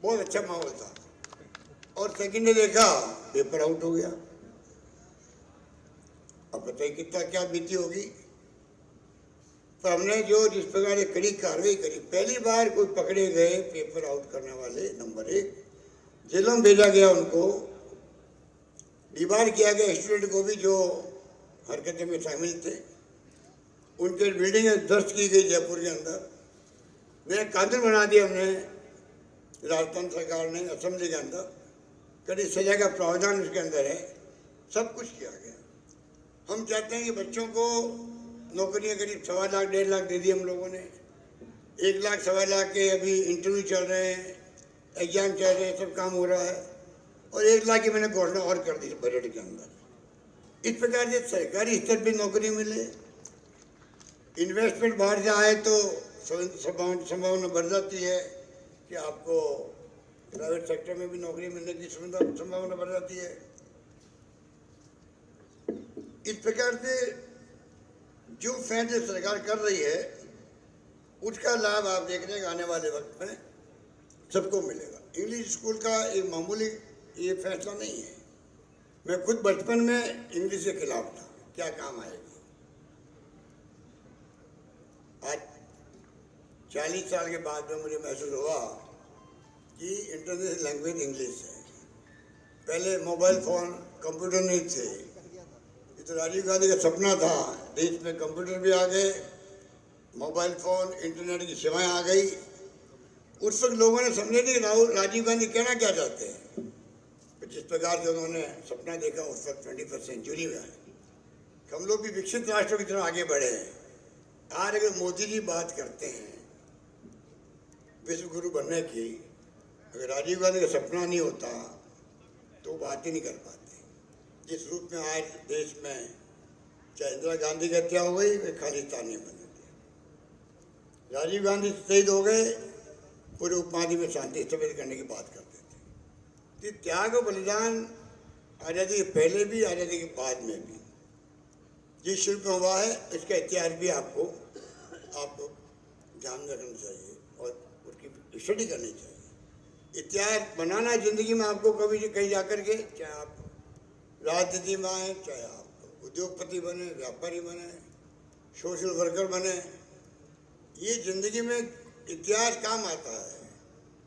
बहुत अच्छा माहौल था। और सेकंड ने देखा पेपर आउट हो गया। अब बताइए कितना क्या बीती होगी। पर हमने जो जिस प्रकार से कड़ी कार्रवाई करी, पहली बार कोई पकड़े गए पेपर आउट करने वाले, नंबर 1 जेलों में भेजा गया, उनको डिबार किया गया, स्टूडेंट को भी जो हरकतें में शामिल थे, उनके बिल्डिंग दर्ज की गई जयपुर के अंदर। नया कानून बना दिया हमने, राजस्थान सरकार ने, असेंबली के अंदर कड़ी सजा का प्रावधान उसके अंदर है, सब कुछ किया गया। हम चाहते हैं कि बच्चों को नौकरियां करीब 1.25 लाख 1.5 लाख दे दी हम लोगों ने। 1 लाख 1.25 लाख के अभी इंटरव्यू चल रहे हैं, एग्जाम चल रहे हैं, सब काम हो रहा है। और 1 लाख की मैंने घोषणा और कर दी बजट के अंदर। इस प्रकार से सरकारी स्तर पर नौकरी मिले, इन्वेस्टमेंट बाहर से आए तो संभावना बढ़ जाती है कि आपको प्राइवेट सेक्टर में भी नौकरी मिलने की संभावना बढ़ जाती है। इस प्रकार से जो फैसले सरकार कर रही है, उसका लाभ आप देख रहे हैं आने वाले वक्त में सबको मिलेगा। इंग्लिश स्कूल का एक मामूली ये फैसला नहीं है। मैं खुद बचपन में इंग्लिश के खिलाफ था, क्या काम आएगी। आज 40 साल के बाद में मुझे महसूस हुआ कि इंटरनेशनल लैंग्वेज इंग्लिश है। पहले मोबाइल फ़ोन, कंप्यूटर नहीं थे। ये तो राजीव गांधी का सपना था, देश में कंप्यूटर भी आ गए, मोबाइल फ़ोन, इंटरनेट की सेवाएं आ गई। उस वक्त लोगों ने समझे थे कि राजीव गांधी कहना क्या चाहते हैं। जिस प्रकार से उन्होंने सपना देखा उस वक्त 21वीं सेंचुरी में हम लोग भी विकसित राष्ट्रों की तरफ आगे बढ़े हैं। आज अगर मोदी जी बात करते हैं विश्व गुरु बनने की, अगर राजीव गांधी का सपना नहीं होता तो बात ही नहीं कर पाते। जिस रूप में आज देश में चाहे इंदिरा गांधी की हत्या हो गई, वे खालिस्तानी बने थे। राजीव गांधी शहीद हो गए, पूरे उपमहाद्वीप में शांति स्थापित करने की बात करते थे। त्याग और बलिदान आज़ादी के पहले भी, आज़ादी के बाद में भी जिस शिल्प में हुआ है, इसका इतिहास भी आपको ध्यान रखना चाहिए और उसकी स्टडी करनी चाहिए। इतिहास बनाना जिंदगी में आपको कभी कहीं जाकर के, चाहे आप राजनीति में आए, चाहे आप उद्योगपति बने, व्यापारी बने, सोशल वर्कर बने, ये जिंदगी में इतिहास काम आता है।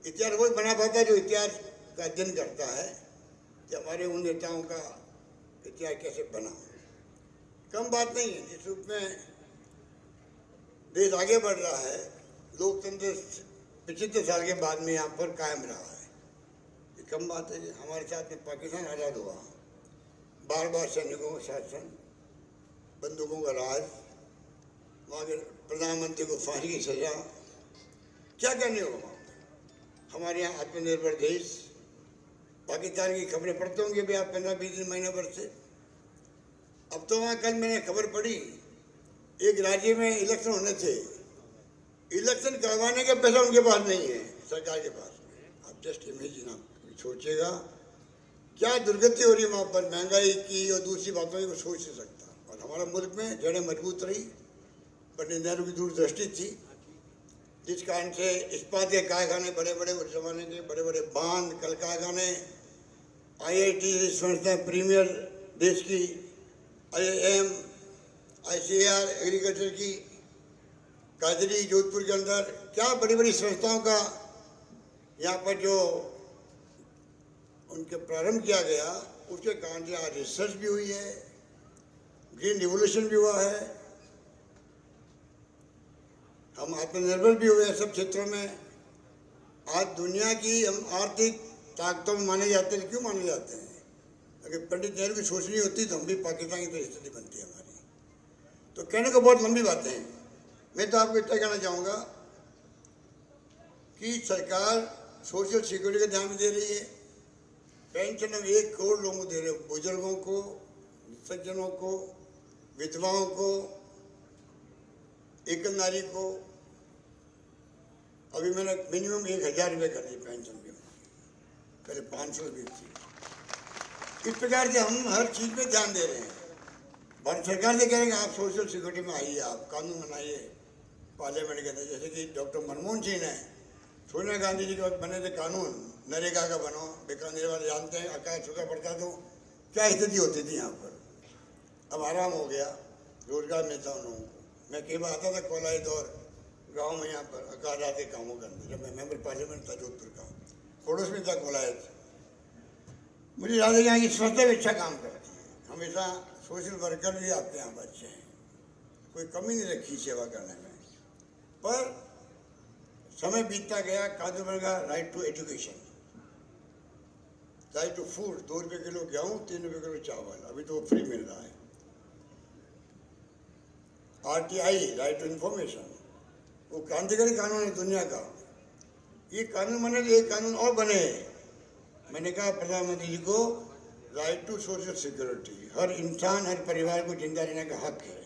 इतिहास वही बना पाता है जो इतिहास का अध्ययन करता है कि हमारे उन नेताओं का इतिहास कैसे बना। कम बात नहीं है। जिस रूप में देश आगे बढ़ रहा है, लोकतंत्र 75 साल के बाद में यहाँ पर कायम रहा है, ये कम बात है। हमारे साथ में पाकिस्तान आज़ाद हुआ, बार बार सैनिकों का शासन, बंदूकों का राज, वहाँ के प्रधानमंत्री को फांसी की सजा, क्या क्या नहीं हुआ। हमारे यहाँ आत्मनिर्भर देश, पाकिस्तान की खबरें पढ़ते होंगे भी आप 15-20 दिन महीने भर से। अब तो वहाँ कल मैंने खबर पढ़ी, एक राज्य में इलेक्शन होने थे, इलेक्शन करवाने का पैसा उनके पास नहीं है, सरकार के पास। आप जस्ट इमेजिन, आप सोचिएगा क्या दुर्गति हो रही है वहाँ पर, महंगाई की और दूसरी बातों की वो सोच नहीं सकता। और हमारा मुल्क में जड़ें मजबूत रही, पंडित नेहरू की दूरदृष्टि थी, जिस कारण से इस्पात के कारखाने बड़े बड़े, उस जमाने के बड़े बड़े बांध, कल कारखाने, IIT संस्थाएं प्रीमियर देश की, IIM, ICAR एग्रीकल्चर की, काजरी जोधपुर के अंदर, क्या बड़ी बड़ी संस्थाओं का यहाँ पर जो उनके प्रारंभ किया गया, उसके कारण से आज रिसर्च भी हुई है, ग्रीन रिवोल्यूशन भी हुआ है, हम आत्मनिर्भर भी हुए हैं सब क्षेत्रों में। आज दुनिया की हम आर्थिक ताकतों में माने जाते हैं। क्यों माने जाते हैं? अगर पंडित नेहरू की सोच नहीं होती तो हम भी पाकिस्तान की तरह स्थिति बनती है हमारी। तो कहने को बहुत लंबी बातें हैं, मैं तो आपको इतना कहना चाहूँगा कि सरकार सोशल सिक्योरिटी का ध्यान दे रही है। पेंशन हम 1 करोड़ लोगों को दे रहे हैं, बुजुर्गों को, सज्जनों को, विधवाओं को, एकल नारी को। अभी मैंने मिनिमम 1000 रुपये कर दी पेंशन की, पहले 500 भी थी। इस प्रकार से हम हर चीज़ पे ध्यान दे रहे हैं। भारत सरकार से कह रहे हैं आप सोशल सिक्योरिटी में आइए, आप कानून बनाइए पार्लियामेंट के अंदर। जैसे कि डॉक्टर मनमोहन सिंह ने, सोनिया गांधी जी के वक्त बने थे कानून, नरेगा का बनो, बीकानेर वाले जानते हैं, आकाश सूखा पड़ता तो क्या स्थिति होती थी यहाँ पर। अब आराम हो गया, रोजगार मिलता उन लोगों को। मैं कई बार आता था कोलायत और गाँव में यहाँ पर आकाश आते कामों के अंदर, जब मैं मेंबर पार्लियामेंट था जोधपुर का, पड़ोस में था कोलायत। मुझे याद है यहाँ की स्वच्छता भी अच्छा काम करती है, हमेशा सोशल वर्कर भी आपके यहाँ पर अच्छे हैं, कोई कमी नहीं रखी सेवा करने में। पर समय बीतता गया, कानून बन गया right to education, right to food, 2 रुपये किलो गेहूँ, 3 रुपये किलो चावल, अभी तो फ्री मिल रहा है। RTI, राइट टू इंफॉर्मेशन, वो क्रांतिकारी कानून है दुनिया का। ये कानून बने तो एक कानून और बने। मैंने कहा प्रधानमंत्री जी को राइट टू सोशल सिक्योरिटी, हर इंसान, हर परिवार को जिंदा रहने का हक है,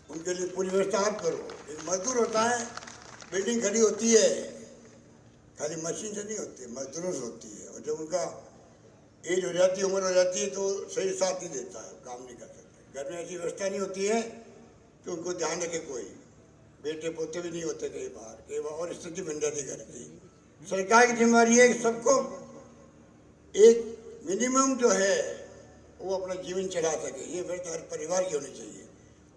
उनके लिए पूरी व्यवस्था आप करो। एक मजदूर होता है, बिल्डिंग खड़ी होती है, खाली मशीन से नहीं होती, मजदूरों से होती है। और जब उनका एज हो जाती है, उम्र हो जाती है, तो सही साथ नहीं देता है, काम नहीं कर सकते। घर में ऐसी व्यवस्था नहीं होती है कि उनको ध्यान रखे कोई, बेटे पोते भी नहीं होते कई बार और स्थिति बन जाती घर की। सरकार की जिम्मेदारी है कि सबको एक मिनिमम जो है वो अपना जीवन चला सके। ये व्यवस्था हर परिवार की होनी चाहिए।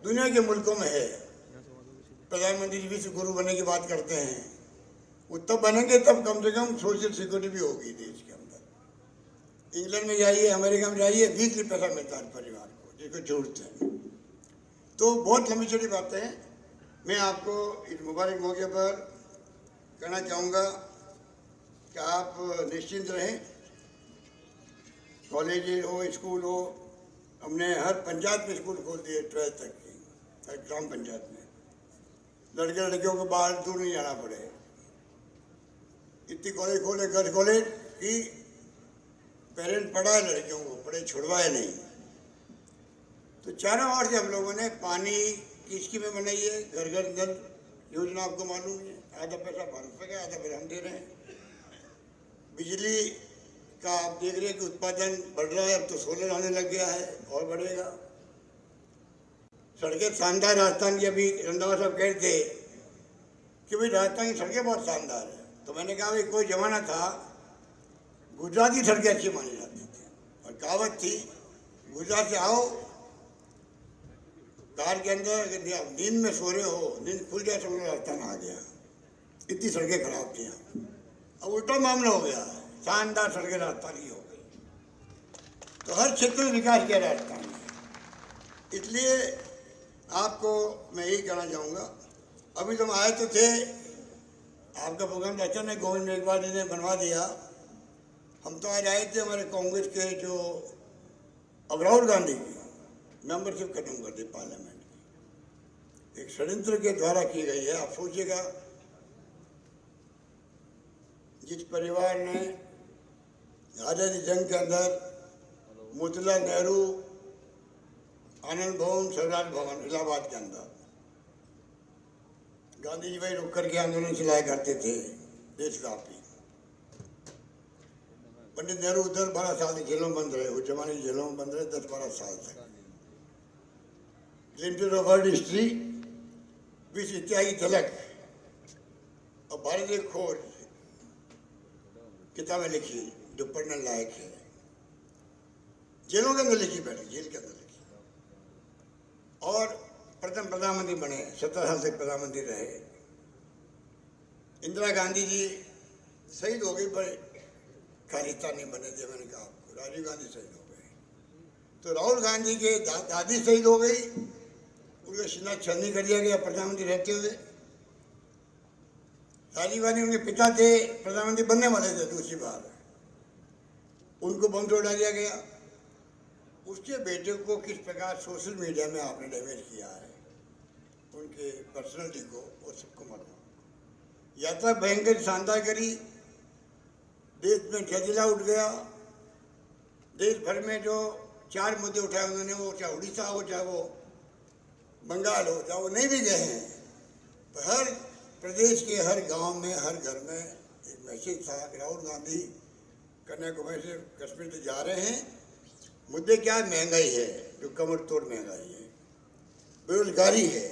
दुनिया के मुल्कों में है, प्रधानमंत्री जी विश्व गुरु बनने की बात करते हैं, वो तब बनेंगे तब कम से कम सोशल सिक्योरिटी भी होगी देश के अंदर। इंग्लैंड में जाइए, अमेरिका में जाइए, वीकली पैसा मिलता है परिवार को जिसको जरूरत है। तो बहुत लंबी चौड़ी बातें हैं। मैं आपको इस मुबारक मौके पर कहना चाहूँगा कि आप निश्चिंत रहें। कॉलेज हो, स्कूल हो, हमने हर पंचायत में स्कूल खोल दिए 12th तक की, हर ग्राम पंचायत में। लड़के लड़कियों को बाहर दूर नहीं जाना पड़े। इतनी कॉलेज खोले, गर्ल्स कॉलेज कि पेरेंट पढ़ाए लड़कियों को, पढ़े छुड़वाए नहीं। तो चारों ओर से हम लोगों ने पानी की स्कीमें बनाई है। घर घर नल योजना आपको मालूम है, आधा पैसा भारत का, आधा पैसा हम दे रहे हैं। बिजली का आप देख रहे हैं कि उत्पादन बढ़ रहा है, अब तो सोलर आने लग गया है और बढ़ेगा। सड़कें शानदार राजस्थान की, अभी रंधावा साहब कह रहे थे कि भाई राजस्थान की सड़कें बहुत शानदार है। तो मैंने कहा भाई कोई जमाना था गुजरात की सड़कें अच्छी मानी जाती थी और कहावत थी गुजरात से आओ, कार के अंदर अगर नींद में सो रहे हो, नींद खुल जाए तो राजस्थान आ गया। इतनी सड़कें खराब थी। अब उल्टा मामला हो गया, शानदार सड़कें राजस्थान की हो गई। तो हर क्षेत्र में विकास किया राजस्थान में। इसलिए आपको मैं यही कहना चाहूँगा, अभी तुम आए तो थे, आपका प्रोग्राम अच्छा नहीं, गोविंद मेघवाल जी ने बनवा दिया। हम तो आज आए थे, हमारे कांग्रेस के जो अब राहुल गांधी की मेंबरशिप खत्म कर दी पार्लियामेंट की, एक षड्यंत्र के द्वारा की गई है। आप सोचिएगा, जिस परिवार ने आज़ादी जंग के अंदर मोतीलाल नेहरू, आनंद भवन, सरदार भवन इलाहाबाद के अंदर, गांधी जी भाई रुक करके आंदोलन चलाया करते थे देशव्यापी। पंडित नेहरू उधर 12 साल की जेलों में बंद रहे, उस जमाने की जेलों में बंद रहे 10-12 साल तक। लिमिटेड ऑफ वर्ल्ड हिस्ट्री, विश्व इतिहास की झलक और भारतीय खोज किताबें लिखी जो पढ़ने लायक है। जेलों के अंदर लिखी, बैठे जेल के अंदर लिखी। और प्रथम प्रधानमंत्री बने, 17 साल तक प्रधानमंत्री रहे। इंदिरा गांधी जी शहीद हो गई पर खालिस्तानी बने थे, मैंने कहा आपको। राजीव गांधी शहीद हो गए, तो राहुल गांधी के दादी शहीद हो गई, उनका सीना छलनी कर दिया गया प्रधानमंत्री रहते हुए। राजीव गांधी उनके पिता थे, प्रधानमंत्री बनने वाले थे दूसरी बार, उनको बम तोड़ दिया गया। उसके बेटे को किस प्रकार सोशल मीडिया में आपने डैमेज किया है, उनके पर्सनैलिटी को, वो सबको मालूम। यात्रा भयंकर शानदार करी, देश में जलजिला उठ गया। देश भर में जो 4 मुद्दे उठाए उन्होंने, वो चाहे उड़ीसा हो, चाहे वो बंगाल हो, चाहे वो नहीं भी गए हैं, तो हर प्रदेश के हर गांव में, हर घर में एक मैसेज था कि राहुल गांधी कन्याकुमारी से कश्मीर तक जा रहे हैं। मुद्दे क्या है? महंगाई है, जो कमर तोड़ महंगाई है, बेरोजगारी है,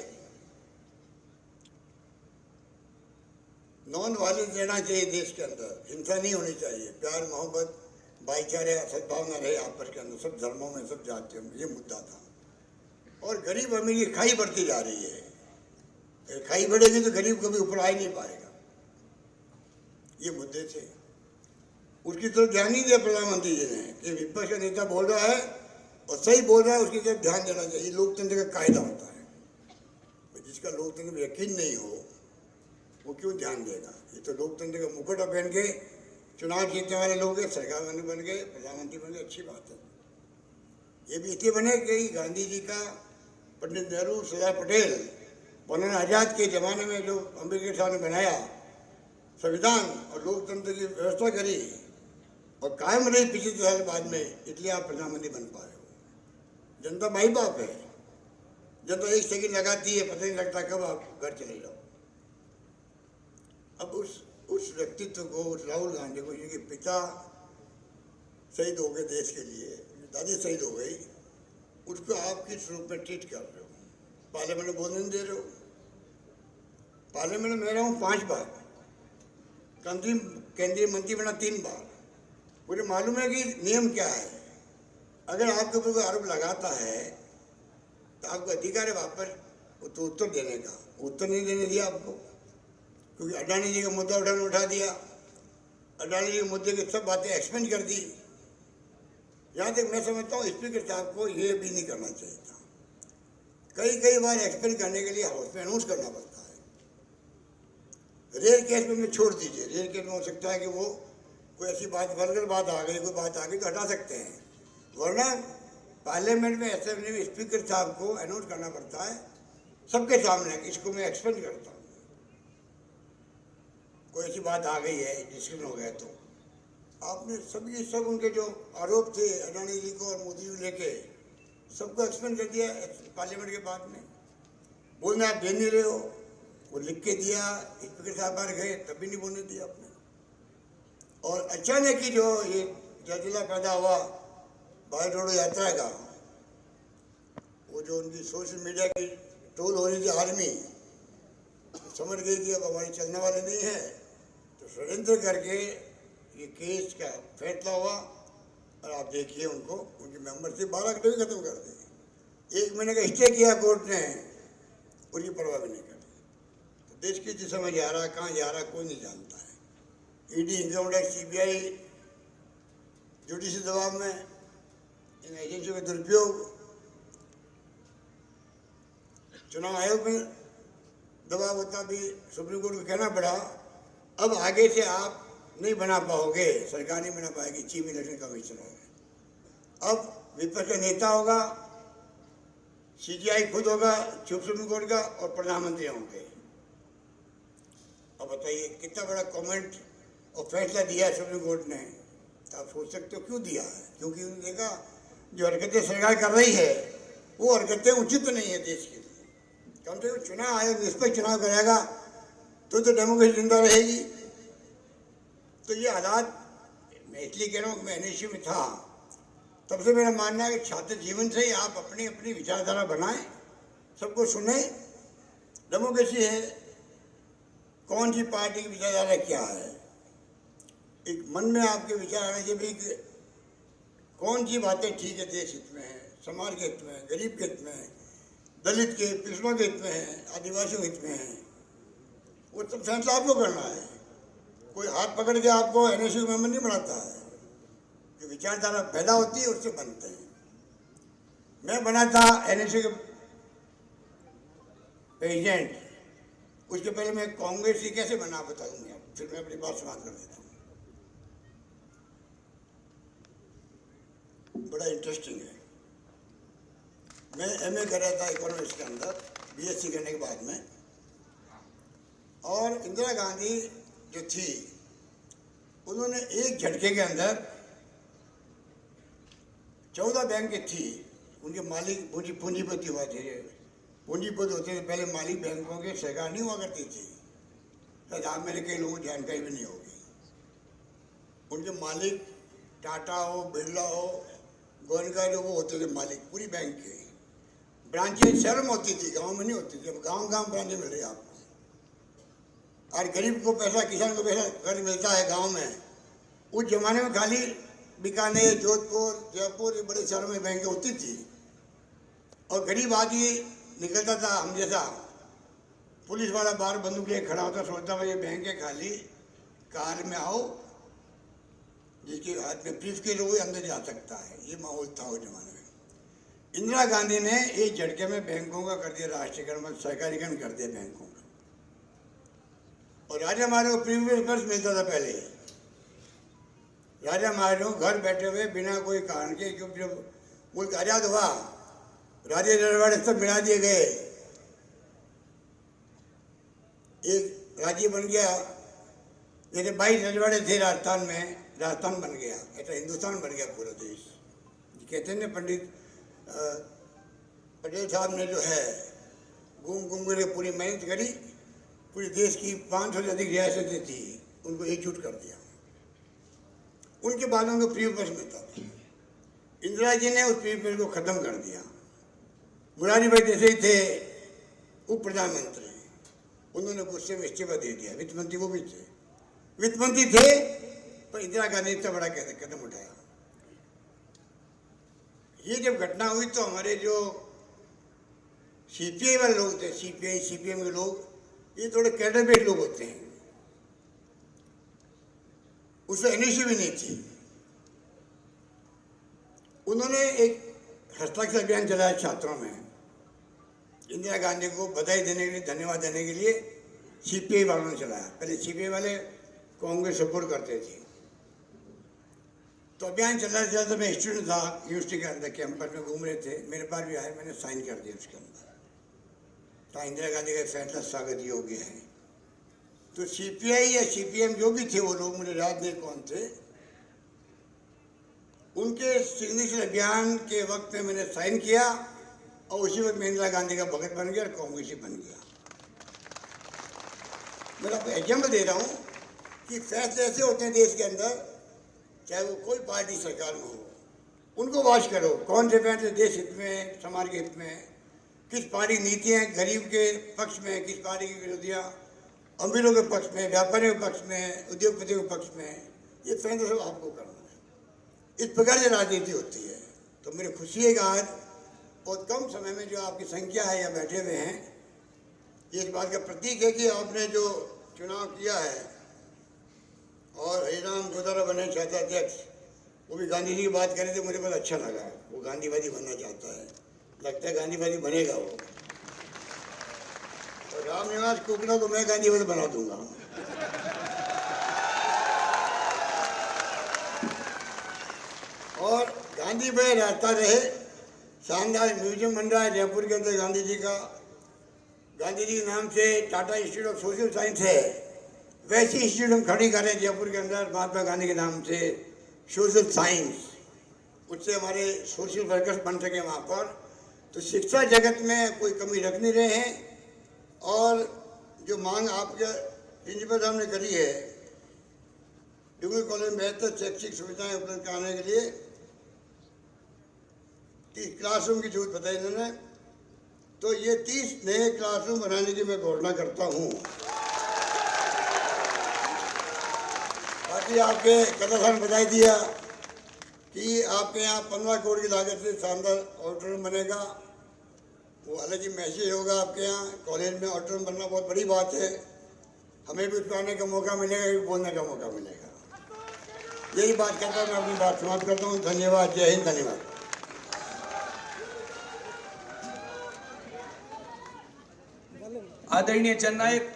नॉन वायलेंस रहना चाहिए देश के अंदर, हिंसा नहीं होनी चाहिए, प्यार मोहब्बत भाईचारे सद्भावना रहे आपस के अंदर, सब धर्मों में, सब जातियों में, ये मुद्दा था। और गरीब अमीर की खाई बढ़ती जा रही है, खाई बढ़ेगी तो गरीब कभी ऊपर आ ही नहीं पाएगा, ये मुद्दे थे। उसकी तरफ ध्यान नहीं दिया प्रधानमंत्री जी ने कि विपक्ष का नेता बोल रहा है और सही बोल रहा है, उसकी तरफ ध्यान देना चाहिए। लोकतंत्र का कायदा होता है, जिसका लोकतंत्र में यकीन नहीं हो वो क्यों ध्यान देगा। ये तो लोकतंत्र का मुकुट पहन के चुनाव जीतने वाले लोग हैं, सरकार बन गए, प्रधानमंत्री बन गए, अच्छी बात है। ये भी इसलिए बने कि गांधी जी का, पंडित नेहरू, सरदार पटेल, मौलाना आजाद के ज़माने में जो अम्बेडकर साहब ने बनाया संविधान और लोकतंत्र की व्यवस्था करी और कायम रही 25 साल बाद में, इसलिए आप प्रधानमंत्री बन पाए हो। जनता माई बाप है, जनता 1 सेकंड लगाती है, पता नहीं लगता कब आप घर चले जाओ। अब उस व्यक्तित्व को, उस राहुल गांधी को, जिनके पिता शहीद हो गए देश के लिए, दादी शहीद हो गई, उसको आप किस रूप में ट्रीट कर रहे हो? पार्लियामेंट में बोलने नहीं दे रहे हो। पार्लियामेंट में रहा हूँ 5 बार, केंद्रीय मंत्री बना 3 बार। मुझे मालूम है कि नियम क्या है। अगर आपके ऊपर कोई आरोप लगाता है तो आपको अधिकार है वापस तो उत्तर देने का। उत्तर नहीं देने दिया आपको, क्योंकि अडानी जी का मुद्दा उठा दिया, अडानी जी के मुद्दे की सब बातें एक्सपेंड कर दी। यहाँ तक मैं समझता हूँ स्पीकर साहब को ये भी नहीं करना चाहिए था। कई बार एक्सपेंड करने के लिए हाउस में अनाउंस करना पड़ता है। रेयर केस में छोड़ दीजिए, रेयर केस में हो सकता है कि वो कोई ऐसी बात, वल्गर बात आ गई, कोई बात आ गई तो हटा सकते हैं, वरना पार्लियामेंट में, असेंबली में स्पीकर साहब को अनाउंस करना पड़ता है सबके सामने। इसको मैं एक्सपेंड करता हूँ। कोई ऐसी बात आ गई है, डिस्कशन हो गया, तो आपने सब उनके जो आरोप थे अडानी जी को और मोदी जी लेके, सबको एक्सपेंड कर दिया पार्लियामेंट के बाद में। बोलना आप दे नहीं रहे हो, वो लिख के दिया, स्पीकर साहब बाहर गए तब भी नहीं बोलने दिया आपने। और अचानक ही जो ये जलजिला पैदा हुआ भारत जोड़ो यात्रा का, वो जो उनकी सोशल मीडिया की ट्रोल हो रही थी आर्मी, समझ गई कि अब हमारे चलने वाले नहीं है, तो षड्यंत्र करके ये केस का फैसला हुआ। और आप देखिए उनको, उनकी मेंबरशिप 12 घंटे भी खत्म कर दी। 1 महीने का स्टे किया कोर्ट ने, उनकी परवाह भी नहीं करती। तो देश की दिशा में जा रहा, कहाँ जा रहा कोई नहीं जानता है। ED, income tax, CBI, judicial दबाव में, इन एजेंसियों का दुरुपयोग, चुनाव आयोग में दबाव होता भी सुप्रीम कोर्ट को कहना पड़ा अब आगे से आप नहीं बना पाओगे, सरकार नहीं बना पाएगी चीफ इलेक्शन कमिश्नर। अब विपक्ष का नेता होगा, सीजीआई खुद होगा, सुप्रीम कोर्ट का, और प्रधानमंत्री होंगे। अब बताइए कितना बड़ा कमेंट और फैसला दिया है सुप्रीम कोर्ट ने। तो आप सोच सकते हो क्यों दिया है? क्योंकि उन्होंने देखा जो हरकतें सरकार कर रही है वो हरकतें उचित नहीं है देश के लिए। कम से कम चुनाव आयोग निष्पक्ष चुनाव कराएगा तो डेमोक्रेसी जिंदा रहेगी। तो ये हालात, मैं इसलिए कह रहा हूँ, मैं एनएसयू में था तब से मेरा मानना है कि छात्र जीवन से ही आप अपनी अपनी विचारधारा बनाएं, सबको सुने। डेमोक्रेसी है, कौन सी पार्टी की विचारधारा क्या है, एक मन में आपके विचार आने के भी कौन सी बातें ठीक है, देश हित में है, समाज के हित में है, गरीब के हित में है, दलित के, पिछड़ों के हित में है, आदिवासियों के हित में है, वो सब फैसला आपको करना है। कोई हाथ पकड़ के आपको एनएसयू मेंबर नहीं बनाता है। जो विचारधारा पैदा होती है उससे बनते हैं। मैं बना था एनएसयू के प्रेसिडेंट, उसके पहले मैं कांग्रेस से कैसे बना बताऊंगा, फिर मैं अपनी बात समाप्त कर देता हूँ। बड़ा इंटरेस्टिंग है। मैं एमए कर रहा था इकोनॉमिक्स के अंदर, बीएससी करने के बाद में और इंदिरा गांधी जो थी उन्होंने एक झटके के अंदर 14 बैंक थी, उनके मालिक पूंजीपति हुआ थे। पूंजीपति होते थे पहले मालिक बैंकों के, सरकार नहीं हुआ करती थी, शायद आप मेरे कई लोगों को जानकारी भी नहीं होगी। उनके मालिक टाटा हो, बिरला हो, गोयनका जो वो होते थे मालिक पूरी बैंक के। ब्रांचेज शहर में होती थी, गांव में नहीं होती थी। अब गांव ब्रांचेज मिल रही है आपको। और गरीब को पैसा, किसान को पैसा घर मिलता है गांव में। उस जमाने में खाली बीकानेर, जोधपुर, जयपुर, ये बड़े शहरों में बैंकें होती थी। और गरीब आदमी निकलता था, हम जैसा पुलिस वाला बाहर बंदूक लेकर खड़ा होता, सोचता भाई ये बैंक है खाली, कार में आओ, जिसके हाथ में ब्रीफ के लोग अंदर जा सकता है। ये माहौल था उस जमाने में। इंदिरा गांधी ने एक झटके में बैंकों का कर दिया राष्ट्रीयकरण, सरकारीकरण कर दिया बैंकों का। और राजा महाराजा को प्रीवियस पर्स मिलता था पहले। राजा महाराजा घर बैठे हुए बिना कोई कारण के, क्योंकि जब मुल्क आजाद हुआ राजे रजवाड़े सब मिला दिए गए, एक राज्य बन गया। जैसे 22 रजवाड़े थे राजस्थान में, राजस्थान बन गया, ऐसा हिंदुस्तान बन गया पूरा देश। कहते हैं पंडित पटेल साहब ने जो है घूम के पूरी मेहनत करी, पूरे देश की 500 से अधिक रियासतें थी, उनको एकजुट कर दिया। उनके बाद उनको प्रीवियस मिलता था। इंदिरा जी ने उस प्रीवियस को खत्म कर दिया। मुरारी भाई जैसे ही थे उप प्रधानमंत्री, उन्होंने गुस्से में इस्तीफा दे दिया। वित्त मंत्री वो भी थे, वित्त मंत्री थे, पर इंदिरा गांधी ने इतना बड़ा कदम उठाया। ये जब घटना हुई तो हमारे जो सीपीआई वाले लोग थे, सीपीआई सीपीएम के लोग, ये थोड़े कैडर बेस्ड लोग होते हैं। उसमें एनएसयू भी नहीं थी। उन्होंने एक हस्ताक्षर अभियान चलाया छात्रों में, इंदिरा गांधी को बधाई देने के लिए, धन्यवाद देने के लिए सीपीआई वालों ने चलाया। पहले सीपीआई वाले कांग्रेस सपोर्ट करते थे। तो अभियान चल रहा था, मैं स्टूडेंट था यूनिवर्सिटी के अंदर, कैंपस में घूम रहे थे, मेरे पास भी आए, मैंने साइन कर दिया उसके अंदर। तो इंदिरा गांधी का फैसला स्वागत योग्य है। तो सीपीआई या सीपीएम जो भी थे वो लोग, मुझे याद नहीं कौन थे, उनके सिग्नेचर अभियान के वक्त में मैंने साइन किया और उसी वक्त मैं इंदिरा गांधी का भगत बन गया और कांग्रेसी बन गया। मैं आपको एग्जाम्पल दे रहा हूँ कि फैसले ऐसे होते हैं देश के अंदर, चाहे वो कोई पार्टी सरकार में हो, उनको वॉच करो कौन से फैसले देश हित में, समाज के हित में, किस पार्टी की नीतियाँ गरीब के पक्ष में, किस पार्टी की विरोधियाँ अमीरों के पक्ष में, व्यापारियों के पक्ष में, उद्योगपतियों के पक्ष में। ये फैसला सब आपको करना है। इस प्रकार से राजनीति होती है। तो मेरी खुशी है कि आज बहुत कम समय में जो आपकी संख्या है यहाँ बैठे हुए हैं, ये इस बात का प्रतीक है कि आपने जो चुनाव किया है और हरिराम गोदारा बने छात्र अध्यक्ष, वो भी गांधी जी की बात करें तो मुझे बहुत अच्छा लगा। वो गांधीवादी बनना चाहता है, लगता है गांधीवादी बनेगा वो। और रामनिवास कुकड़ा को मैं गांधीवादी बना दूंगा। और गांधी भाई रहता रहे। शानदार म्यूजियम बन रहा है जयपुर के अंदर गांधी जी का। गांधी जी के नाम से Tata institute of social science है, वैसी इंस्टीट्यूट हम खड़ी कर रहे हैं जयपुर के अंदर महात्मा गांधी के नाम से, सोशल साइंस। उससे हमारे सोशल वर्कर्स बन सके वहाँ पर। तो शिक्षा जगत में कोई कमी रख नहीं रहे हैं। और जो मांग आपके प्रिंसिपल साहब ने करी है, डिग्री कॉलेज में बेहतर शैक्षिक सुविधाएं उपलब्ध कराने के लिए 30 क्लासरूम की जरूरत बताई इन्होंने। तो ये 30 नए क्लासरूम बनाने की मैं घोषणा करता हूँ। बाकी आपके कलाकार ने बताई दिया कि आपके यहाँ 15 करोड़ की लागत से शानदार ऑडिटोरियम बनेगा। वो अलग ही मैसेज होगा आपके यहाँ। कॉलेज में ऑडिटोरियम बनना बहुत बड़ी बात है। हमें भी उसमें आने का मौका मिलेगा, बोलने का मौका मिलेगा। यही बात करता मैं अपनी बात समाप्त करता हूँ। धन्यवाद। जय हिंद। धन्यवाद। आदरणीय जननायक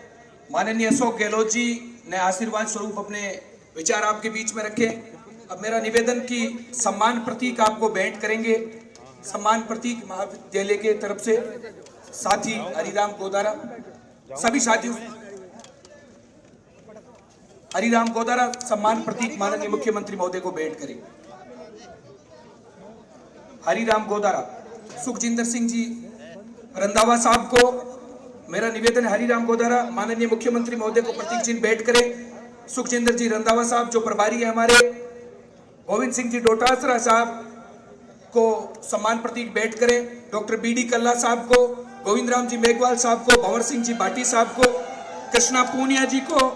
माननीय अशोक गहलोत जी ने आशीर्वाद स्वरूप अपने विचार आपके बीच में रखे। अब मेरा निवेदन कि सम्मान प्रतीक आपको भेंट करेंगे। सम्मान प्रतीक महाविद्यालय के तरफ से साथी हरिराम गोदारा, सभी साथियों हरिराम गोदारा सम्मान प्रतीक माननीय मुख्यमंत्री महोदय को भेंट करें। हरिराम गोदारा। सुखजिंदर सिंह जी रंधावा साहब को मेरा निवेदन है, हरिराम गोदारा माननीय मुख्यमंत्री महोदय को प्रतीक चिन्ह भेंट करें। सुखजिंदर जी रंधावा साहब जो प्रभारी है हमारे, गोविंद सिंह जी डोटासरा साहब को सम्मान प्रतीक भेंट करें। डॉक्टर बीडी कल्ला साहब को, गोविंद राम जी मेघवाल साहब को, भंवर सिंह जी भाटी साहब को, कृष्णा पूनिया जी को,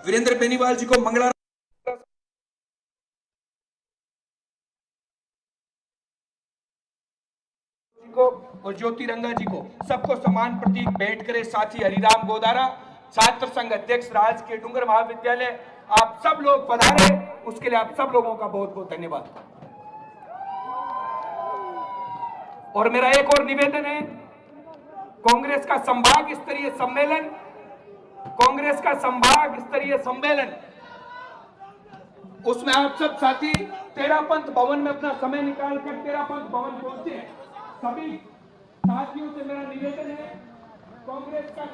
वीरेंद्र बेनीवाल जी को, मंगला को और ज्योति रंगा जी को, सबको सम्मान प्रतीक भेंट करें। साथ ही हरिराम गोदारा छात्र संघ अध्यक्ष राज के डूंगर महाविद्यालय, आप सब लोग पधारे, उसके लिए आप सब लोगों का बहुत बहुत धन्यवाद। और मेरा एक और निवेदन है, कांग्रेस का संभाग स्तरीय सम्मेलन, कांग्रेस का संभाग स्तरीय सम्मेलन, उसमें आप सब साथी तेरापंथ भवन में अपना समय निकालकर तेरापंथ भवन पहुंचे। सभी साथियों से मेरा निवेदन है, कांग्रेस का